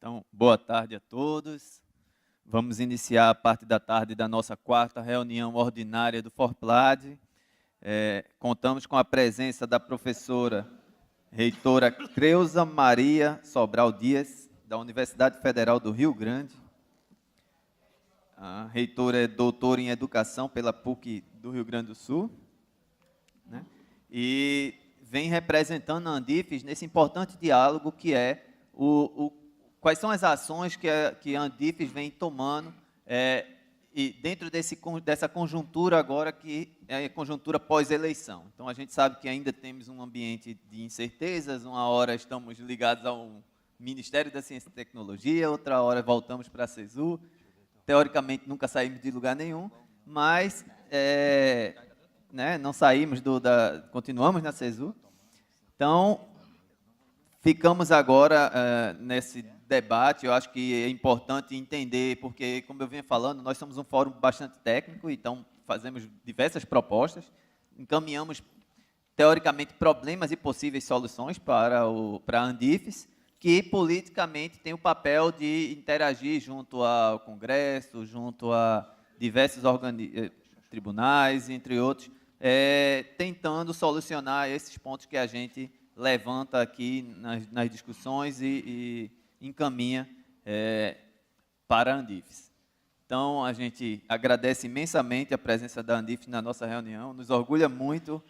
Então, boa tarde a todos. Vamos iniciar a parte da tarde da nossa quarta reunião ordinária do FORPLAD. Contamos com a presença da professora reitora Creuza Maria Sobral Dias, da Universidade Federal do Rio Grande. A reitora é doutora em Educação pela PUC do Rio Grande do Sul, né? E vem representando a Andifes nesse importante diálogo que é quais são as ações que a Andifes vem tomando e dentro dessa conjuntura agora que é a conjuntura pós-eleição. Então, a gente sabe que ainda temos um ambiente de incertezas, uma hora estamos ligados ao Ministério da Ciência e Tecnologia, outra hora voltamos para a CESU. Teoricamente, nunca saímos de lugar nenhum, mas não saímos continuamos na CESU. Então, ficamos agora nesse debate. Eu acho que é importante entender, porque, como eu vinha falando, nós somos um fórum bastante técnico, então fazemos diversas propostas, encaminhamos, teoricamente, problemas e possíveis soluções para a Andifes, que politicamente tem o papel de interagir junto ao Congresso, junto a diversos tribunais, entre outros, tentando solucionar esses pontos que a gente levanta aqui nas discussões e encaminha para a Andifes. Então, a gente agradece imensamente a presença da Andifes na nossa reunião, nos orgulha muito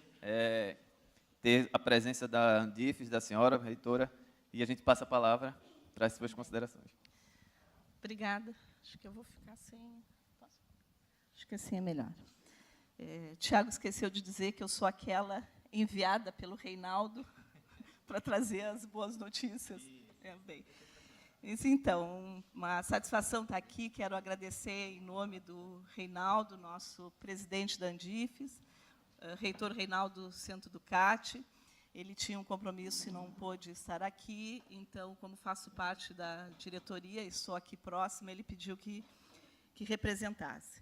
ter a presença da Andifes, da senhora reitora, e a gente passa a palavra para as suas considerações. Obrigada. Acho que eu vou ficar sem... Posso? Acho que assim é melhor. Tiago esqueceu de dizer que eu sou aquela enviada pelo Reinaldo para trazer as boas notícias. Bem. Então, uma satisfação estar aqui. Quero agradecer em nome do Reinaldo, nosso presidente da Andifes, reitor Reinaldo Centro Ducati. Ele tinha um compromisso e não pôde estar aqui, então, como faço parte da diretoria e estou aqui próxima, ele pediu que representasse.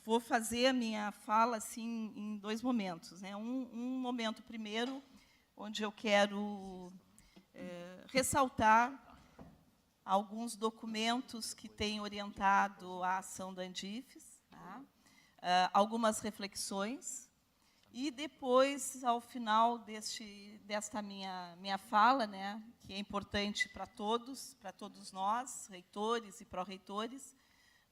Vou fazer a minha fala assim, em dois momentos, né? Um momento primeiro, onde eu quero ressaltar alguns documentos que têm orientado a ação da Andifes, tá? Algumas reflexões. E depois, ao final desta minha fala, né, que é importante para todos nós, reitores e pró-reitores,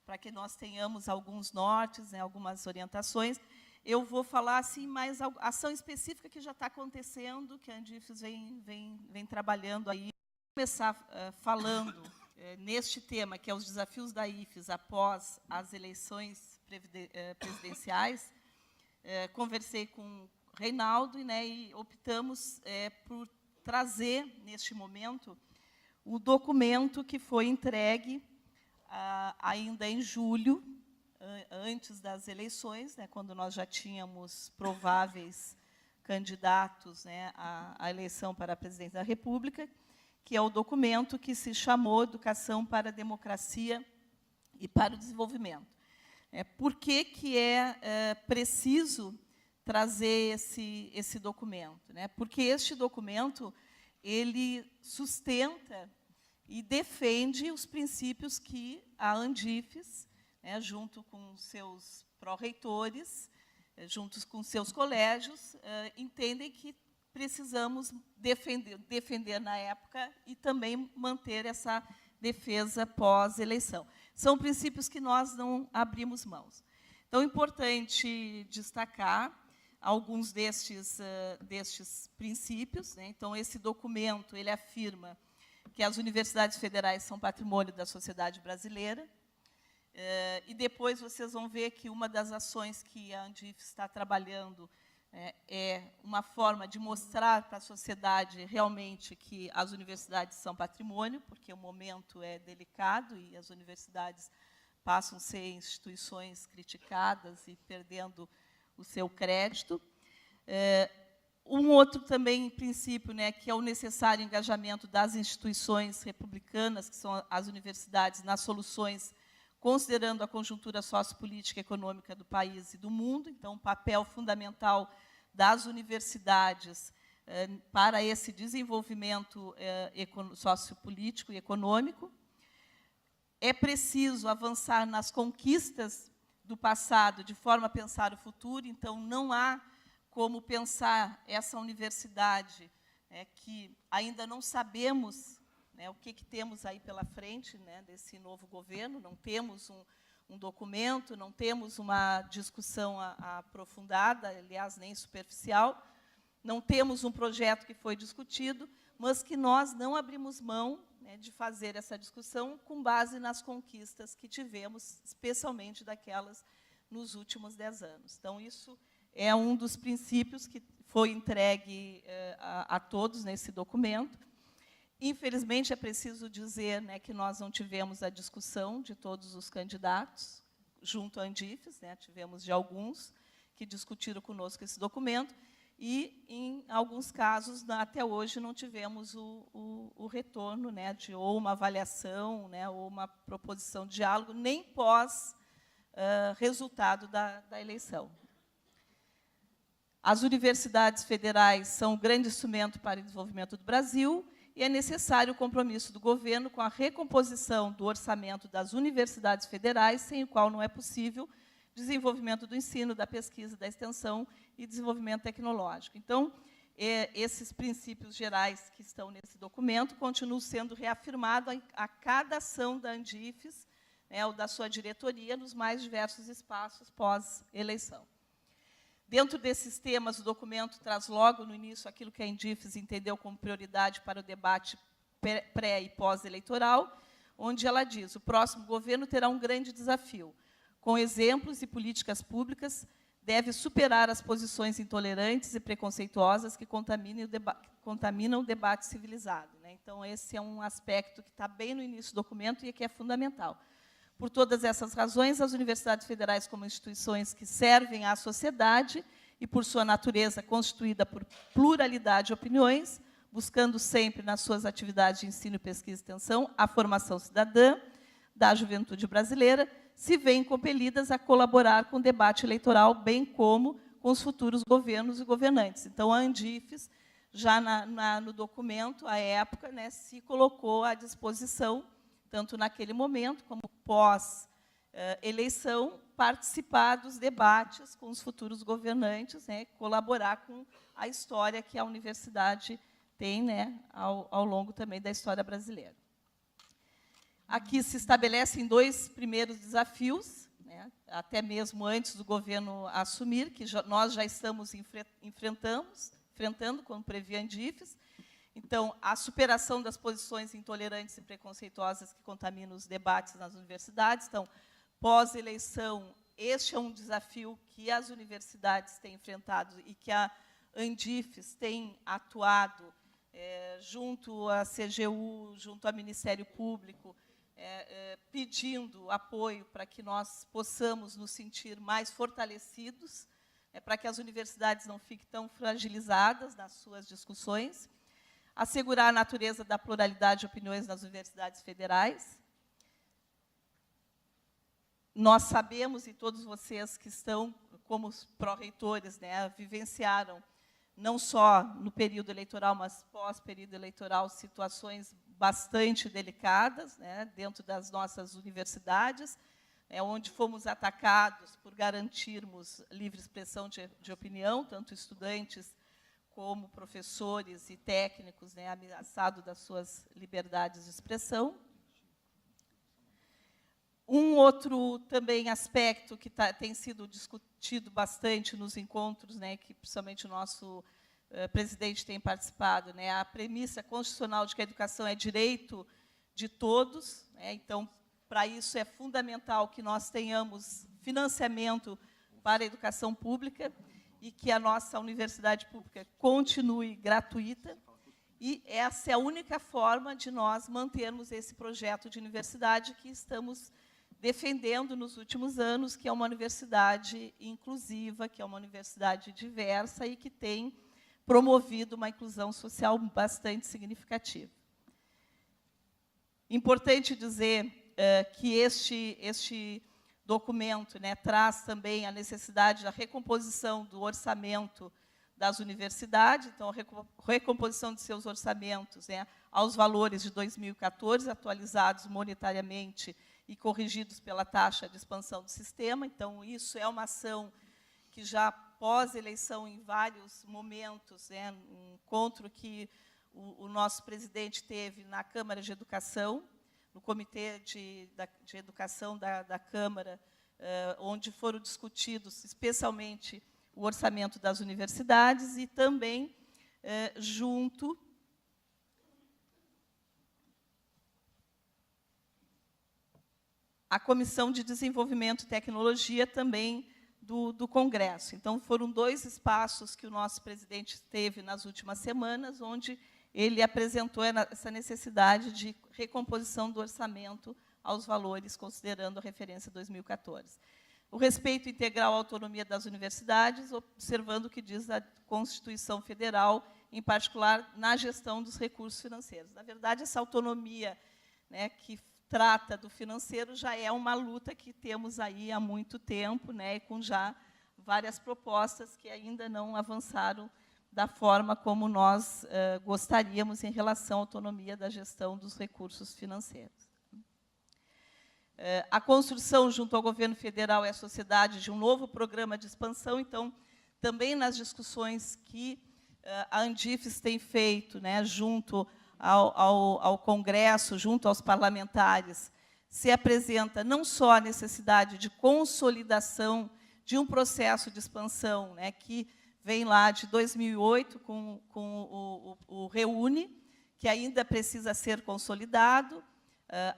para que nós tenhamos alguns nortes, né, algumas orientações, eu vou falar assim, mais ação específica que já está acontecendo, que a Andifes vem trabalhando aí. Vou começar falando neste tema, que é os desafios da IFES após as eleições presidenciais. Conversei com o Reinaldo, né, e optamos por trazer, neste momento, o documento que foi entregue ainda em julho, antes das eleições, né, quando nós já tínhamos prováveis candidatos, né, à eleição para a presidência da República, que é o documento que se chamou Educação para a Democracia e para o Desenvolvimento. Por que é preciso trazer esse documento, né? Porque este documento ele sustenta e defende os princípios que a Andifes, né, junto com seus pró-reitores, juntos com seus colégios, entendem que precisamos defender na época e também manter essa defesa pós-eleição. São princípios que nós não abrimos mãos. Então, é importante destacar alguns destes princípios, né? Então, esse documento ele afirma que as universidades federais são patrimônio da sociedade brasileira. E depois vocês vão ver que uma das ações que a Andifes está trabalhando é uma forma de mostrar para a sociedade realmente que as universidades são patrimônio, porque o momento é delicado e as universidades passam a ser instituições criticadas e perdendo o seu crédito. Um outro também princípio, né, que é o necessário engajamento das instituições republicanas, que são as universidades, nas soluções, considerando a conjuntura sociopolítica e econômica do país e do mundo. Então, um papel fundamental das universidades para esse desenvolvimento sociopolítico e econômico. É preciso avançar nas conquistas do passado, de forma a pensar o futuro. Então, não há como pensar essa universidade que ainda não sabemos, né, o que temos aí pela frente, né, desse novo governo. Não temos um documento, não temos uma discussão aprofundada, aliás, nem superficial. Não temos um projeto que foi discutido, mas que nós não abrimos mão, né, de fazer essa discussão com base nas conquistas que tivemos, especialmente daquelas nos últimos 10 anos. Então, isso é um dos princípios que foi entregue a todos nesse documento. Infelizmente, é preciso dizer, né, que nós não tivemos a discussão de todos os candidatos junto à Andifes, né, tivemos de alguns que discutiram conosco esse documento, e, em alguns casos, até hoje, não tivemos o retorno, né, de ou uma avaliação, né, ou uma proposição de diálogo, nem pós resultado da eleição. As universidades federais são um grande instrumento para o desenvolvimento do Brasil, e é necessário o compromisso do governo com a recomposição do orçamento das universidades federais, sem o qual não é possível desenvolvimento do ensino, da pesquisa, da extensão e desenvolvimento tecnológico. Então, esses princípios gerais que estão nesse documento continuam sendo reafirmados a cada ação da Andifes, né, ou da sua diretoria, nos mais diversos espaços pós-eleição. Dentro desses temas, o documento traz logo no início aquilo que a Andifes entendeu como prioridade para o debate pré- e pós-eleitoral, onde ela diz: o próximo governo terá um grande desafio. Com exemplos e políticas públicas, deve superar as posições intolerantes e preconceituosas que contaminam o debate civilizado, né? Então, esse é um aspecto que está bem no início do documento e que é fundamental. Por todas essas razões, as universidades federais, como instituições que servem à sociedade e, por sua natureza, constituída por pluralidade de opiniões, buscando sempre, nas suas atividades de ensino, pesquisa e extensão, a formação cidadã da juventude brasileira, se veem compelidas a colaborar com o debate eleitoral, bem como com os futuros governos e governantes. Então, a Andifes, já no documento, à época, né, se colocou à disposição, tanto naquele momento como pós-eleição, participar dos debates com os futuros governantes, né, colaborar com a história que a universidade tem, né, ao longo também da história brasileira. Aqui se estabelecem 2 primeiros desafios, né, até mesmo antes do governo assumir, que nós já estamos enfrentando, como previa a Andifes. Então, a superação das posições intolerantes e preconceituosas que contaminam os debates nas universidades. Então, pós-eleição, este é um desafio que as universidades têm enfrentado e que a Andifes tem atuado junto à CGU, junto ao Ministério Público, pedindo apoio para que nós possamos nos sentir mais fortalecidos, para que as universidades não fiquem tão fragilizadas nas suas discussões, assegurar a natureza da pluralidade de opiniões nas universidades federais. Nós sabemos, e todos vocês que estão como pró-reitores, né, vivenciaram, não só no período eleitoral, mas pós-período eleitoral, situações bastante delicadas, né, dentro das nossas universidades, onde fomos atacados por garantirmos livre expressão de opinião, tanto estudantes como professores e técnicos, né, ameaçados das suas liberdades de expressão. Um outro também aspecto que tem sido discutido bastante nos encontros, né, que principalmente o nosso presidente tem participado, né, a premissa constitucional de que a educação é direito de todos, né. Então, para isso é fundamental que nós tenhamos financiamento para a educação pública e que a nossa universidade pública continue gratuita. E essa é a única forma de nós mantermos esse projeto de universidade que estamos defendendo nos últimos anos, que é uma universidade inclusiva, que é uma universidade diversa e que tem promovido uma inclusão social bastante significativa. Importante dizer que este documento, né, traz também a necessidade da recomposição do orçamento das universidades, então, a recomposição de seus orçamentos, né, aos valores de 2014, atualizados monetariamente e corrigidos pela taxa de expansão do sistema. Então, isso é uma ação que já pós-eleição, em vários momentos, né, um encontro que o nosso presidente teve na Câmara de Educação, no Comitê de Educação da Câmara, onde foram discutidos especialmente o orçamento das universidades e também junto à Comissão de Desenvolvimento e Tecnologia também do Congresso. Então, foram 2 espaços que o nosso presidente teve nas últimas semanas, onde ele apresentou essa necessidade de recomposição do orçamento aos valores, considerando a referência 2014. O respeito integral à autonomia das universidades, observando o que diz a Constituição Federal, em particular na gestão dos recursos financeiros. Na verdade, essa autonomia, né, que trata do financeiro já é uma luta que temos aí há muito tempo, né, e com já várias propostas que ainda não avançaram da forma como nós gostaríamos em relação à autonomia da gestão dos recursos financeiros. A construção, junto ao governo federal e à sociedade, de um novo programa de expansão. Então, também nas discussões que a Andifes tem feito, né, junto ao Congresso, junto aos parlamentares, se apresenta não só a necessidade de consolidação de um processo de expansão, né, que vem lá de 2008 com o REUNE, que ainda precisa ser consolidado,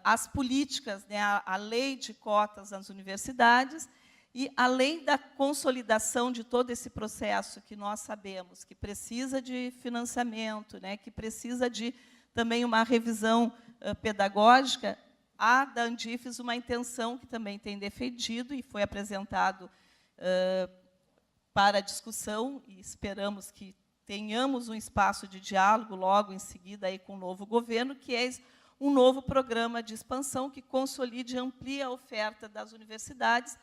as políticas, né, a lei de cotas nas universidades, e além da consolidação de todo esse processo que nós sabemos que precisa de financiamento, né, que precisa de também uma revisão pedagógica, há da Andifes uma intenção que também tem defendido e foi apresentado para discussão, e esperamos que tenhamos um espaço de diálogo logo em seguida aí com o novo governo, que é um novo programa de expansão que consolide e amplie a oferta das universidades,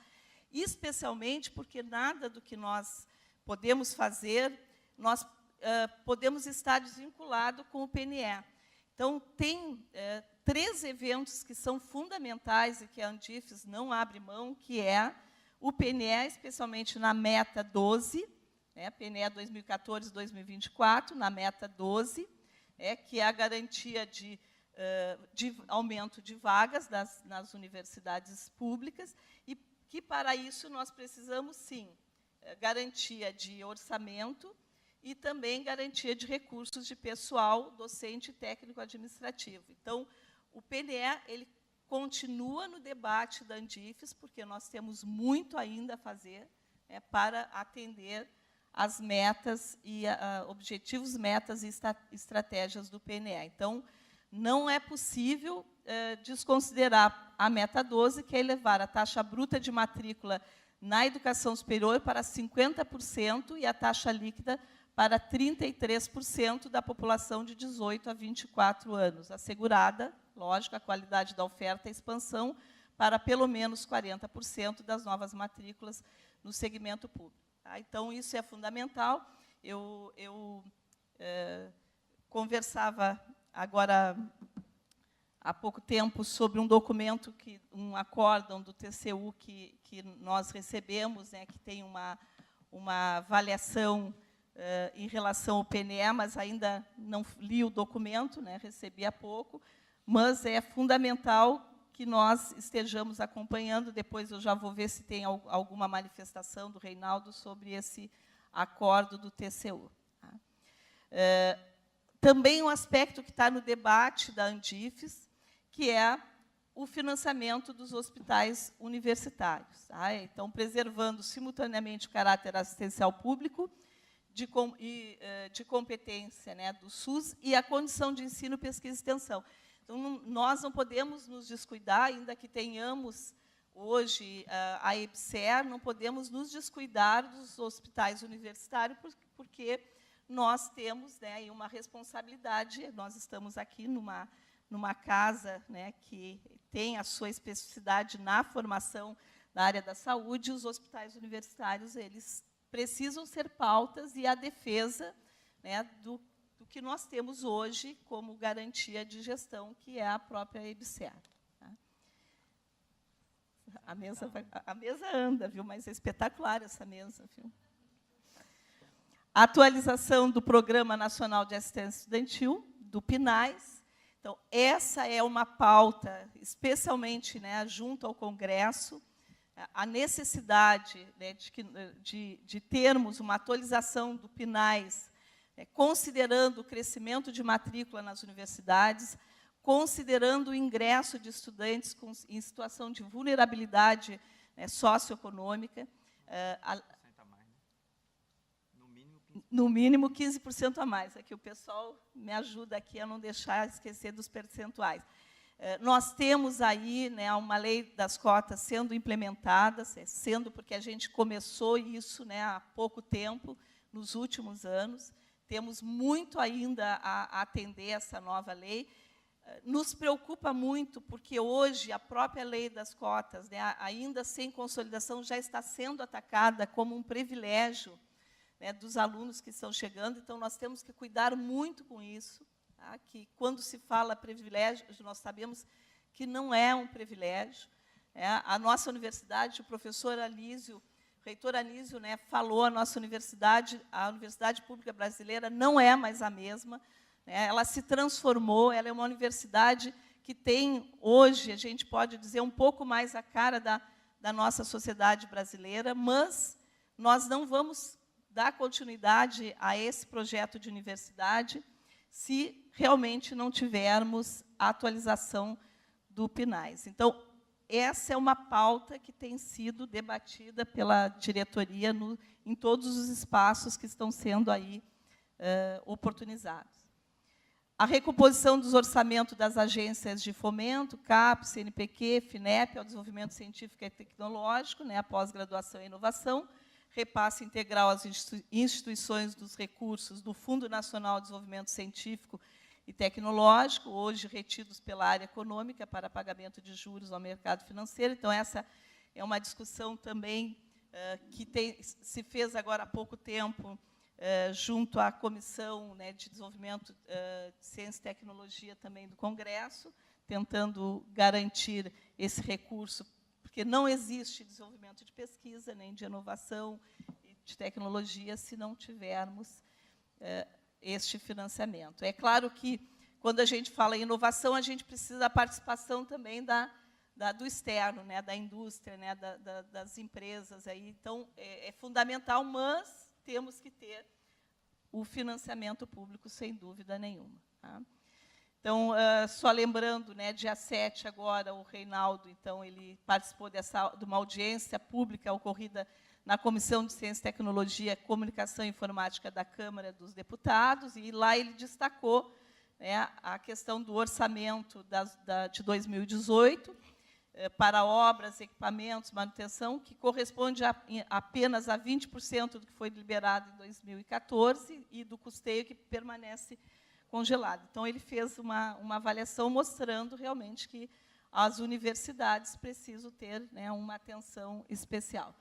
especialmente porque nada do que nós podemos fazer, nós podemos estar desvinculado com o PNE. Então, tem 3 eventos que são fundamentais e que a Andifes não abre mão, que é o PNE, especialmente na meta 12, né, PNE 2014-2024, na meta 12, que é a garantia de aumento de vagas nas universidades públicas, e que, para isso, nós precisamos, sim, garantia de orçamento e também garantia de recursos de pessoal docente e técnico-administrativo. Então, o PNE ele continua no debate da Andifes, porque nós temos muito ainda a fazer, né, para atender as metas e objetivos, metas e estratégias do PNE. Então, não é possível desconsiderar a meta 12, que é elevar a taxa bruta de matrícula na educação superior para 50% e a taxa líquida para 33% da população de 18 a 24 anos, assegurada, lógico, a qualidade da oferta e expansão para pelo menos 40% das novas matrículas no segmento público. Tá? Então, isso é fundamental. Eu conversava agora há pouco tempo sobre um documento, um acórdão do TCU que nós recebemos, né, que tem uma avaliação em relação ao PNE, mas ainda não li o documento, né, recebi há pouco, mas é fundamental que nós estejamos acompanhando. Depois eu já vou ver se tem alguma manifestação do Reinaldo sobre esse acordo do TCU. Tá? Também um aspecto que está no debate da Andifes, que é o financiamento dos hospitais universitários. Tá? Então, preservando simultaneamente o caráter assistencial público de competência, né, do SUS e a condição de ensino, pesquisa e extensão. Então, nós não podemos nos descuidar, ainda que tenhamos hoje a EBSER, não podemos nos descuidar dos hospitais universitários, porque nós temos, né, uma responsabilidade. Nós estamos aqui numa casa, né, que tem a sua especificidade na formação da área da saúde, e os hospitais universitários eles precisam ser pautas e a defesa, né, do que nós temos hoje como garantia de gestão, que é a própria EBSER. Tá? A mesa anda, viu? Mas é espetacular essa mesa, viu? A atualização do Programa Nacional de Assistência Estudantil, do PNAES. Então, essa é uma pauta, especialmente, né, junto ao Congresso, a necessidade, né, de termos uma atualização do PNAES, considerando o crescimento de matrícula nas universidades, considerando o ingresso de estudantes em situação de vulnerabilidade, né, socioeconômica, no mínimo 15% a mais. Aqui o pessoal me ajuda aqui a não deixar esquecer dos percentuais. Nós temos aí, né, uma lei das cotas sendo implementada, sendo porque a gente começou isso, né, há pouco tempo, nos últimos anos. Temos muito ainda a atender essa nova lei. Nos preocupa muito, porque hoje a própria lei das cotas, né, ainda sem consolidação, já está sendo atacada como um privilégio, né, dos alunos que estão chegando. Então, nós temos que cuidar muito com isso, tá? Que, quando se fala privilégio, nós sabemos que não é um privilégio. A nossa universidade, o professor Anísio, reitor Anísio, né, falou, a Universidade Pública Brasileira não é mais a mesma, né, ela se transformou, ela é uma universidade que tem, hoje, a gente pode dizer, um pouco mais a cara da nossa sociedade brasileira, mas nós não vamos dar continuidade a esse projeto de universidade se realmente não tivermos a atualização do PNAES. Então, essa é uma pauta que tem sido debatida pela diretoria em todos os espaços que estão sendo aí oportunizados. A recomposição dos orçamentos das agências de fomento, CAPES, CNPq, FINEP, ao desenvolvimento científico e tecnológico, né, a pós-graduação e inovação, repasse integral às instituições dos recursos do Fundo Nacional de Desenvolvimento Científico e Tecnológico, hoje retidos pela área econômica para pagamento de juros ao mercado financeiro. Então, essa é uma discussão também que se fez agora há pouco tempo junto à Comissão, né, de Desenvolvimento de Ciência e Tecnologia também do Congresso, tentando garantir esse recurso, porque não existe desenvolvimento de pesquisa, nem de inovação e de tecnologia, se não tivermos este financiamento. É claro que, quando a gente fala em inovação, a gente precisa da participação também do externo, né, da indústria, né, das empresas. Aí. Então, é fundamental, mas temos que ter o financiamento público, sem dúvida nenhuma. Tá? Então, só lembrando, né, dia 7 agora, o Reinaldo, então, ele participou de uma audiência pública ocorrida na Comissão de Ciência, Tecnologia, Comunicação e Informática da Câmara dos Deputados, e lá ele destacou, né, a questão do orçamento de 2018 para obras, equipamentos, manutenção, que corresponde apenas a 20% do que foi liberado em 2014 e do custeio que permanece congelado. Então, ele fez uma avaliação mostrando realmente que as universidades precisam ter, né, uma atenção especial.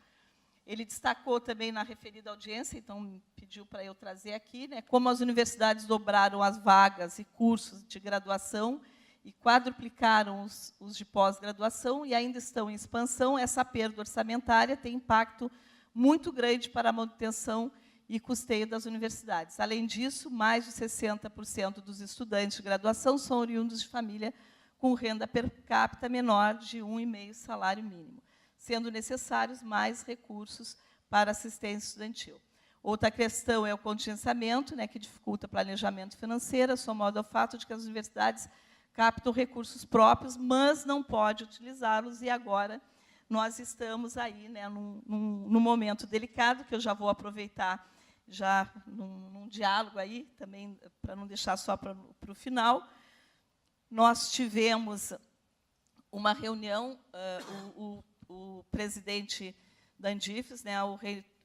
Ele destacou também na referida audiência, então pediu para eu trazer aqui, né, como as universidades dobraram as vagas e cursos de graduação e quadruplicaram os de pós-graduação e ainda estão em expansão. Essa perda orçamentária tem impacto muito grande para a manutenção e custeio das universidades. Além disso, mais de 60% dos estudantes de graduação são oriundos de família com renda per capita menor de 1,5 salário mínimo, sendo necessários mais recursos para assistência estudantil. Outra questão é o contingenciamento, né, que dificulta o planejamento financeiro, somado ao fato de que as universidades captam recursos próprios, mas não pode utilizá-los, e agora nós estamos aí, né, num momento delicado, que eu já vou aproveitar já num diálogo aí, também, para não deixar só para o final. Nós tivemos uma reunião, o presidente da Andifes, né, o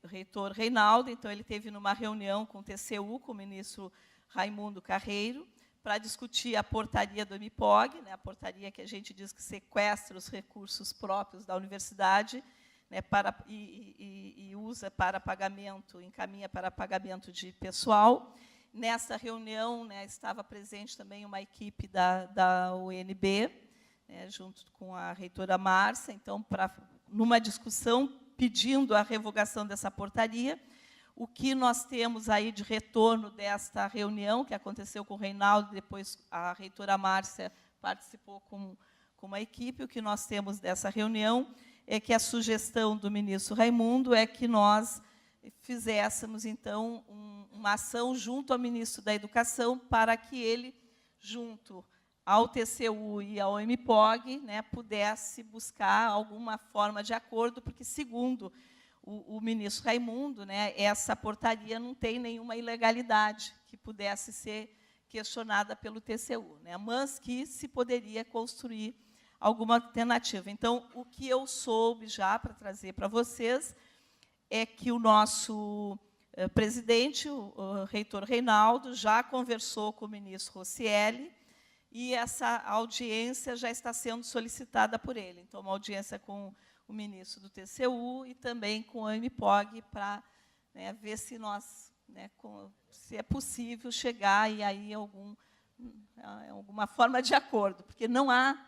reitor Reinaldo, então, ele teve numa reunião com o TCU, com o ministro Raimundo Carreiro, para discutir a portaria do MIPOG, né, a portaria que a gente diz que sequestra os recursos próprios da universidade, né, e usa para pagamento, encaminha para pagamento de pessoal. Nessa reunião, né, estava presente também uma equipe da UNB, né, junto com a reitora Márcia, então, numa discussão pedindo a revogação dessa portaria. O que nós temos aí de retorno desta reunião, que aconteceu com o Reinaldo, depois a reitora Márcia participou com uma equipe, o que nós temos dessa reunião é que a sugestão do ministro Raimundo é que nós fizéssemos, então, uma ação junto ao ministro da Educação para que ele, junto ao TCU e ao MPOG, né, pudesse buscar alguma forma de acordo, porque, segundo o ministro Raimundo, né, essa portaria não tem nenhuma ilegalidade que pudesse ser questionada pelo TCU, né, mas que se poderia construir alguma alternativa. Então, o que eu soube já para trazer para vocês é que o nosso presidente, o reitor Reinaldo, já conversou com o ministro Rocieli e essa audiência já está sendo solicitada por ele. Então, uma audiência com o ministro do TCU e também com o MPOG para, né, ver se nós, né, se é possível chegar e aí alguma forma de acordo, porque não há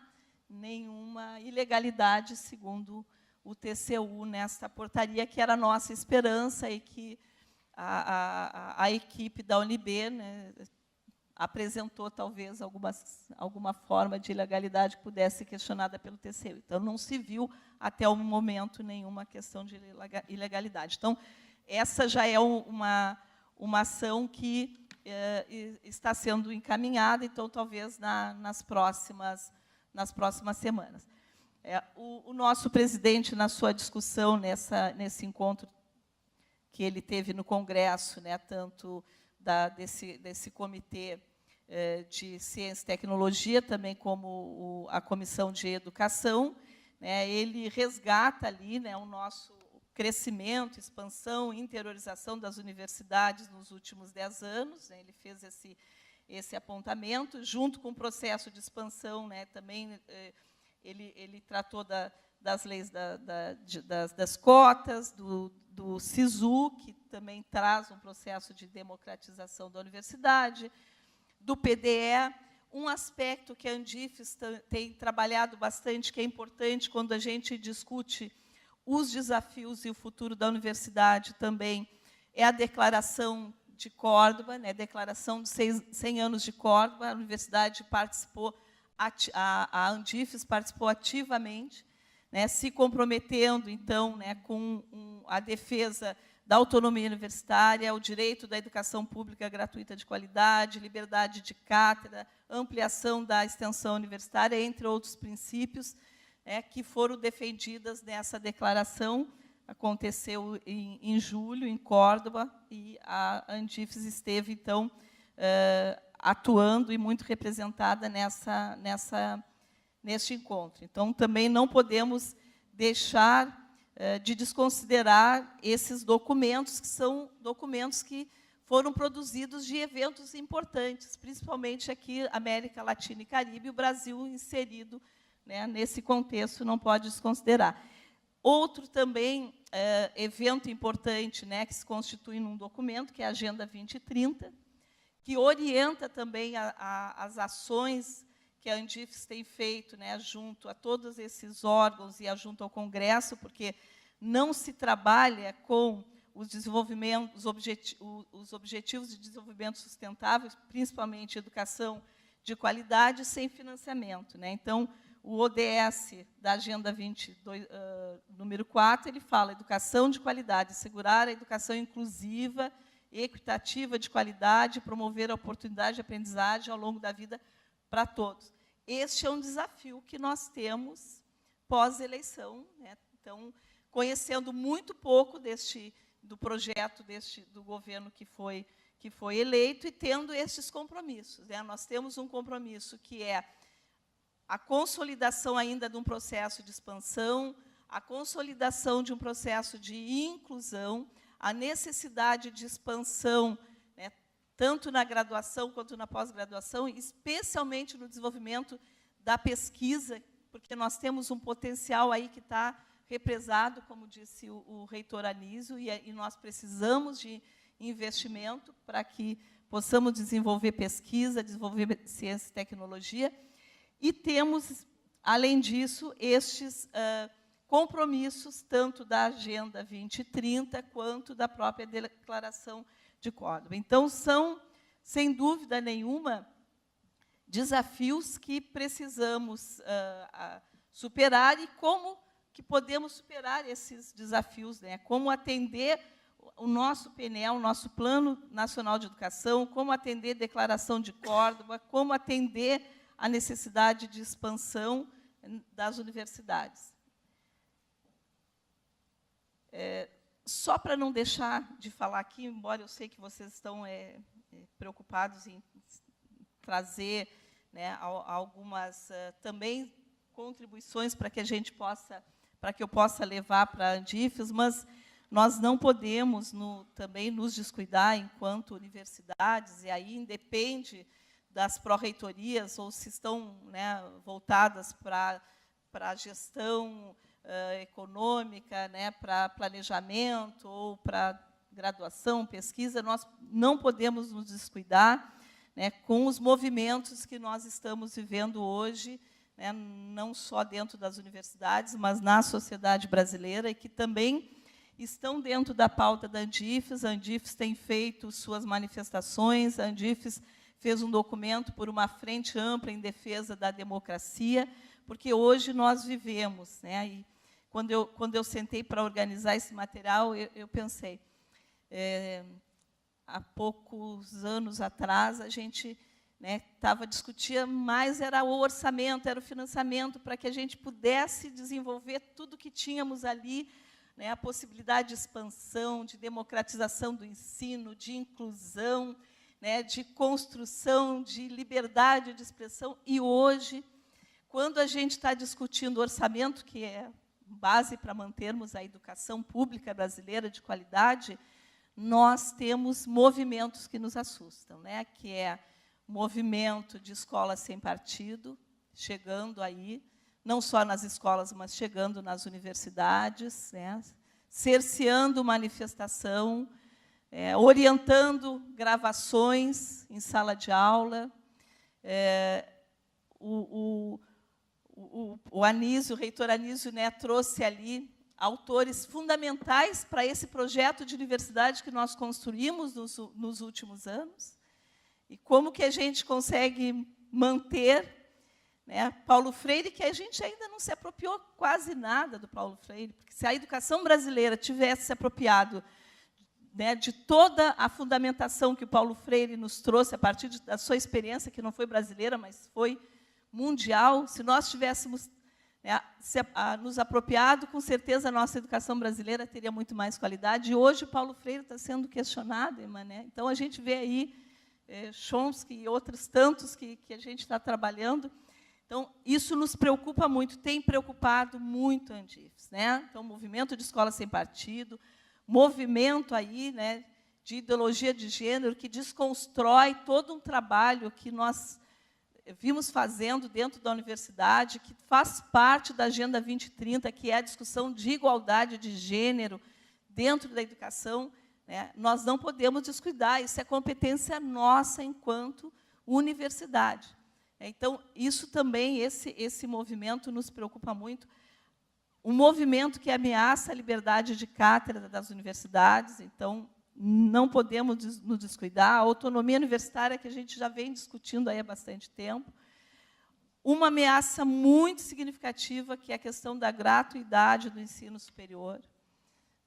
nenhuma ilegalidade, segundo o TCU, nesta portaria, que era a nossa esperança e que a equipe da UNB, né, apresentou, talvez, alguma forma de ilegalidade que pudesse ser questionada pelo TCU. Então, não se viu, até o momento, nenhuma questão de ilegalidade. Então, essa já é uma ação que está sendo encaminhada, então, talvez, nas próximas semanas. O nosso presidente, na sua discussão, nesse encontro que ele teve no Congresso, né, tanto desse comitê de ciência e tecnologia, também como a comissão de educação, né, ele resgata ali, né, o nosso crescimento, expansão, interiorização das universidades nos últimos 10 anos. Né, ele fez esse apontamento, junto com o processo de expansão, né, também ele tratou das leis das cotas, do SISU, que também traz um processo de democratização da universidade, do PDE, um aspecto que a Andifes tem trabalhado bastante, que é importante quando a gente discute os desafios e o futuro da universidade também, é a Declaração de Córdoba, né, Declaração dos 100 anos de Córdoba. A universidade participou, a Andifes participou ativamente, né, se comprometendo, então, né, com a defesa da autonomia universitária, o direito da educação pública gratuita de qualidade, liberdade de cátedra, ampliação da extensão universitária, entre outros princípios, né, que foram defendidas nessa declaração. Aconteceu em julho, em Córdoba, e a Andifes esteve, então, atuando e muito representada neste encontro. Então, também não podemos deixar de desconsiderar esses documentos, que são documentos que foram produzidos de eventos importantes, principalmente aqui, América Latina e Caribe, o Brasil inserido, né, nesse contexto, não pode desconsiderar. Outro também evento importante, né, que se constitui num documento, que é a Agenda 2030, que orienta também as ações que a Andifes tem feito, né, junto a todos esses órgãos e junto ao Congresso, porque não se trabalha com os objetivos de desenvolvimento sustentável, principalmente educação de qualidade, sem financiamento, né? Então, o ODS da Agenda 22, número 4, ele fala educação de qualidade, assegurar a educação inclusiva, equitativa de qualidade, promover a oportunidade de aprendizagem ao longo da vida para todos. Este é um desafio que nós temos pós-eleição, né? Então, conhecendo muito pouco do projeto do governo que foi eleito e tendo estes compromissos, né? Nós temos um compromisso que é a consolidação ainda de um processo de expansão, a consolidação de um processo de inclusão, a necessidade de expansão, né, tanto na graduação quanto na pós-graduação, especialmente no desenvolvimento da pesquisa, porque nós temos um potencial aí que está represado, como disse o reitor Anísio, e nós precisamos de investimento para que possamos desenvolver pesquisa, desenvolver ciência e tecnologia, e temos, além disso, estes compromissos, tanto da Agenda 2030, quanto da própria Declaração de Córdoba. Então, são, sem dúvida nenhuma, desafios que precisamos superar, e como que podemos superar esses desafios, né? Como atender o nosso PNE, o nosso Plano Nacional de Educação, como atender a Declaração de Córdoba, como atender a necessidade de expansão das universidades. Só para não deixar de falar aqui, embora eu sei que vocês estão preocupados em trazer, né, algumas também contribuições para que a gente possa, para que eu possa levar para a Andifes, mas nós não podemos também nos descuidar enquanto universidades, e aí independe das pró-reitorias, ou se estão, né, voltadas para a gestão econômica, né, para planejamento, ou para graduação, pesquisa, nós não podemos nos descuidar, né, com os movimentos que nós estamos vivendo hoje, né, não só dentro das universidades, mas na sociedade brasileira, e que também estão dentro da pauta da Andifes. A Andifes tem feito suas manifestações, a Andifes fez um documento por uma frente ampla em defesa da democracia, porque hoje nós vivemos, né, e quando eu sentei para organizar esse material, eu pensei, há poucos anos atrás, a gente, né, discutia mais, era o orçamento, era o financiamento, para que a gente pudesse desenvolver tudo que tínhamos ali, né, a possibilidade de expansão, de democratização do ensino, de inclusão, né, de construção, de liberdade de expressão. E hoje, quando a gente está discutindo orçamento, que é base para mantermos a educação pública brasileira de qualidade, nós temos movimentos que nos assustam, né, que é o movimento de escolas sem partido, chegando aí, não só nas escolas, mas chegando nas universidades, né, cerceando manifestação, orientando gravações em sala de aula. O Anísio, o reitor Anísio, né, trouxe ali autores fundamentais para esse projeto de universidade que nós construímos nos últimos anos. E como que a gente consegue manter, né, Paulo Freire, que a gente ainda não se apropriou quase nada do Paulo Freire, porque se a educação brasileira tivesse se apropriado, né, de toda a fundamentação que o Paulo Freire nos trouxe a partir da sua experiência, que não foi brasileira, mas foi mundial, se nós tivéssemos, né, nos apropriado, com certeza a nossa educação brasileira teria muito mais qualidade. E hoje o Paulo Freire está sendo questionado, né? Então a gente vê aí Chomsky e outros tantos que a gente está trabalhando. Então, isso nos preocupa muito, tem preocupado muito a Andifes, né? Então, movimento de escola sem partido, movimento aí, né, de ideologia de gênero, que desconstrói todo um trabalho que nós vimos fazendo dentro da universidade, que faz parte da Agenda 2030, que é a discussão de igualdade de gênero dentro da educação, né? Nós não podemos descuidar, isso é competência nossa enquanto universidade. Então, isso também, esse movimento nos preocupa muito. Um movimento que ameaça a liberdade de cátedra das universidades, então, não podemos nos descuidar. A autonomia universitária, que a gente já vem discutindo aí há bastante tempo. Uma ameaça muito significativa, que é a questão da gratuidade do ensino superior.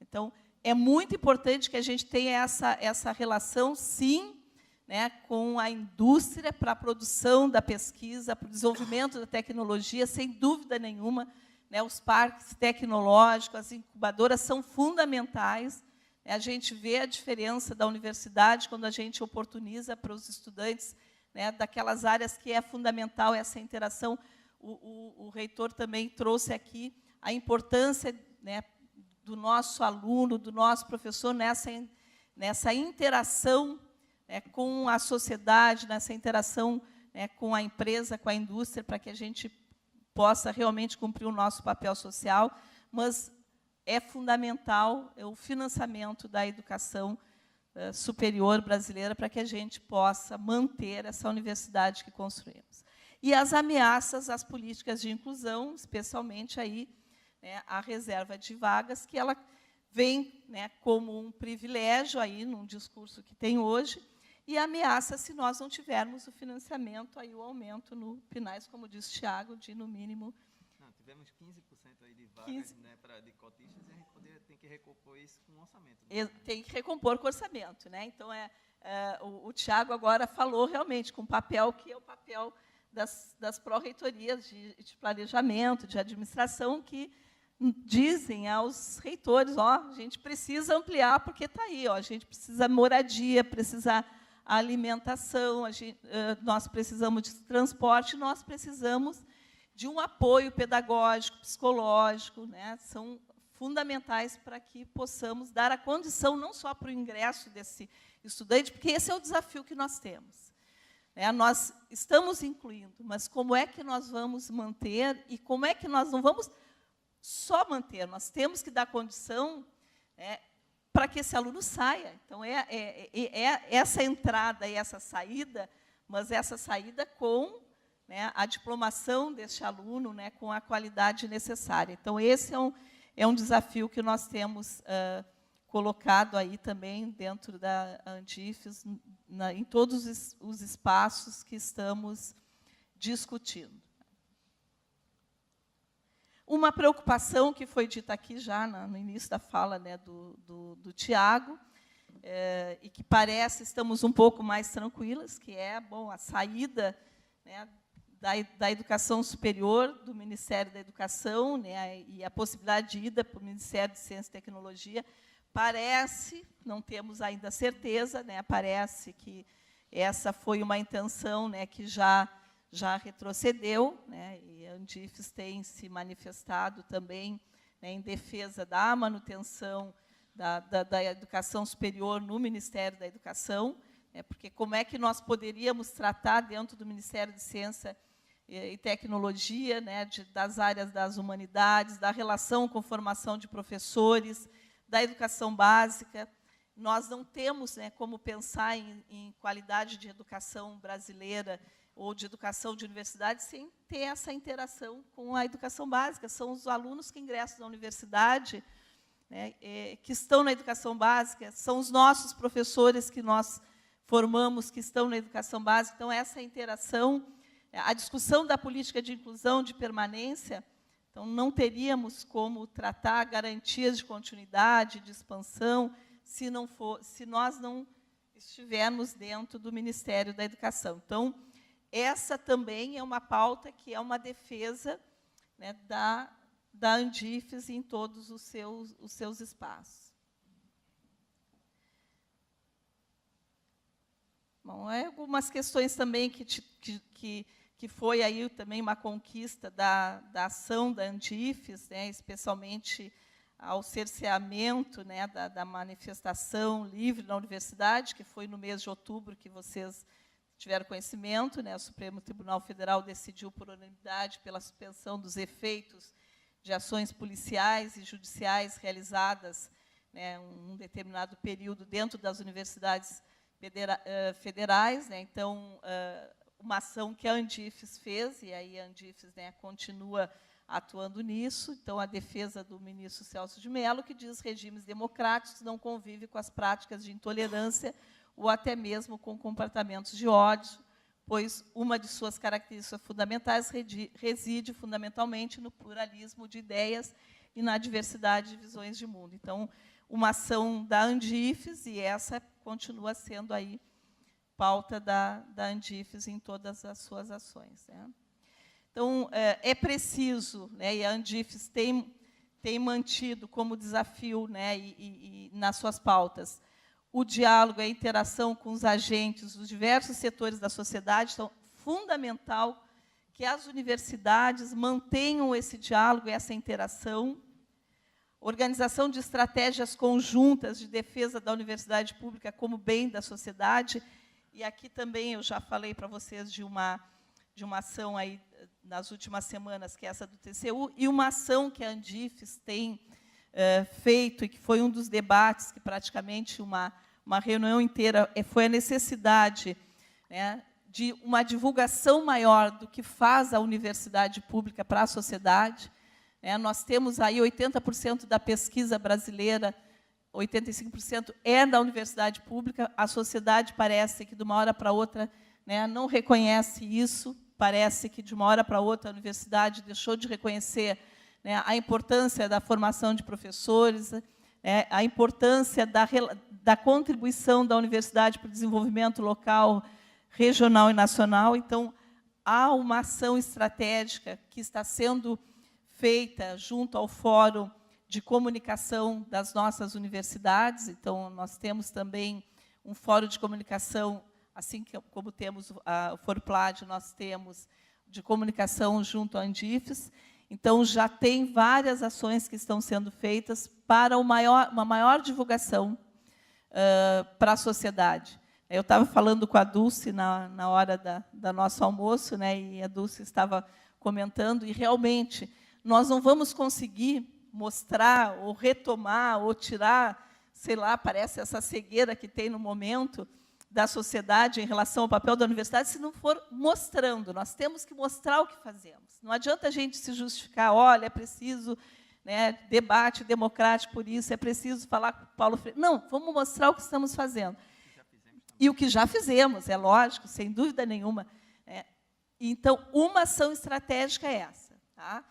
Então, é muito importante que a gente tenha essa relação, sim, né, com a indústria para a produção da pesquisa, para o desenvolvimento da tecnologia, sem dúvida nenhuma, né, os parques tecnológicos, as incubadoras são fundamentais. A gente vê a diferença da universidade quando a gente oportuniza para os estudantes, né, daquelas áreas que é fundamental essa interação. O reitor também trouxe aqui a importância, né, do nosso aluno, do nosso professor, nessa interação, né, com a sociedade, nessa interação, né, com a empresa, com a indústria, para que a gente possa realmente cumprir o nosso papel social. Mas é fundamental o financiamento da educação superior brasileira para que a gente possa manter essa universidade que construímos. E as ameaças às políticas de inclusão, especialmente aí, né, a reserva de vagas, que ela vem, né, como um privilégio aí num discurso que tem hoje, e ameaça se nós não tivermos o financiamento, aí o aumento no PNAES, como disse Tiago, de no mínimo... Não, tivemos 15% aí de vagas, né, de cotistas, e a gente tem que recompor isso com o orçamento. Né? Tem que recompor com o orçamento. Né? Então, o Tiago agora falou realmente com o papel que é o papel das pró-reitorias de planejamento, de administração, que dizem aos reitores, a gente precisa ampliar, porque está aí, a gente precisa moradia, precisa alimentação, nós precisamos de transporte, nós precisamos de um apoio pedagógico, psicológico, né? São fundamentais para que possamos dar a condição não só para o ingresso desse estudante, porque esse é o desafio que nós temos. Nós estamos incluindo, mas como é que nós vamos manter e como é que nós não vamos só manter? Nós temos que dar condição, né, para que esse aluno saia. Então, essa entrada e essa saída, mas essa saída com, né, a diplomação deste aluno, né, com a qualidade necessária. Então, esse é um desafio que nós temos colocado aí também dentro da Andifes, em todos os espaços que estamos discutindo. Uma preocupação que foi dita aqui já no início da fala, né, do Tiago, e que parece estamos um pouco mais tranquilas, que é a saída, né, da educação superior, do Ministério da Educação, né, e a possibilidade de ida para o Ministério de Ciência e Tecnologia. Parece, não temos ainda certeza, né, parece que essa foi uma intenção, né, que já retrocedeu, né, e a Andifes tem se manifestado também, né, em defesa da manutenção da educação superior no Ministério da Educação, né, porque como é que nós poderíamos tratar dentro do Ministério de Ciência e Tecnologia, né, das áreas das humanidades, da relação com formação de professores, da educação básica. Nós não temos, né, como pensar em qualidade de educação brasileira ou de educação de universidade sem ter essa interação com a educação básica. São os alunos que ingressam na universidade, né, que estão na educação básica, são os nossos professores que nós formamos que estão na educação básica. Então, essa interação, a discussão da política de inclusão, de permanência, então, não teríamos como tratar garantias de continuidade, de expansão, se nós não estivermos dentro do Ministério da Educação. Então, essa também é uma pauta que é uma defesa, né, da Andifes em todos os seus espaços. Bom, algumas questões também que foi aí também uma conquista da ação da Andifes, né, especialmente ao cerceamento, né, da manifestação livre na universidade, que foi no mês de outubro que vocês tiveram conhecimento, né, o Supremo Tribunal Federal decidiu por unanimidade pela suspensão dos efeitos de ações policiais e judiciais realizadas, né, um determinado período dentro das universidades federais, né. Então, uma ação que a Andifes fez, e aí a Andifes, né, continua atuando nisso. Então, a defesa do ministro Celso de Mello, que diz que regimes democráticos não convivem com as práticas de intolerância ou até mesmo com comportamentos de ódio, pois uma de suas características fundamentais reside fundamentalmente no pluralismo de ideias e na diversidade de visões de mundo. Então, uma ação da Andifes, e essa continua sendo aí pauta da Andifes em todas as suas ações, né? Então, é preciso, né, e a Andifes tem mantido como desafio, né, e nas suas pautas, o diálogo e a interação com os agentes dos diversos setores da sociedade. Então, fundamental que as universidades mantenham esse diálogo e essa interação, organização de estratégias conjuntas de defesa da universidade pública como bem da sociedade. E aqui também eu já falei para vocês de uma ação aí nas últimas semanas, que é essa do TCU, e uma ação que a Andifes tem feito, e que foi um dos debates, que praticamente uma reunião inteira, foi a necessidade, né, de uma divulgação maior do que faz a universidade pública para a sociedade. Nós temos aí 80% da pesquisa brasileira, 85% é da universidade pública. A sociedade parece que, de uma hora para outra, né, não reconhece isso, parece que, de uma hora para outra, a universidade deixou de reconhecer, né, a importância da formação de professores, a importância da contribuição da universidade para o desenvolvimento local, regional e nacional. Então, há uma ação estratégica que está sendo feita junto ao Fórum de Comunicação das nossas universidades. Então, nós temos também um fórum de comunicação, assim como temos o FORPLAD, nós temos de comunicação junto à Andifes. Então, já tem várias ações que estão sendo feitas para uma maior divulgação para a sociedade. Eu estava falando com a Dulce na hora da nosso almoço, né, e a Dulce estava comentando, e realmente nós não vamos conseguir mostrar, ou retomar, ou tirar, sei lá, parece essa cegueira que tem no momento da sociedade em relação ao papel da universidade, se não for mostrando. Nós temos que mostrar o que fazemos. Não adianta a gente se justificar, olha, é preciso, né, debate democrático por isso, é preciso falar com o Paulo Freire. Não, vamos mostrar o que estamos fazendo. E o que já fizemos, é lógico, sem dúvida nenhuma. Então, uma ação estratégica é essa. Tá?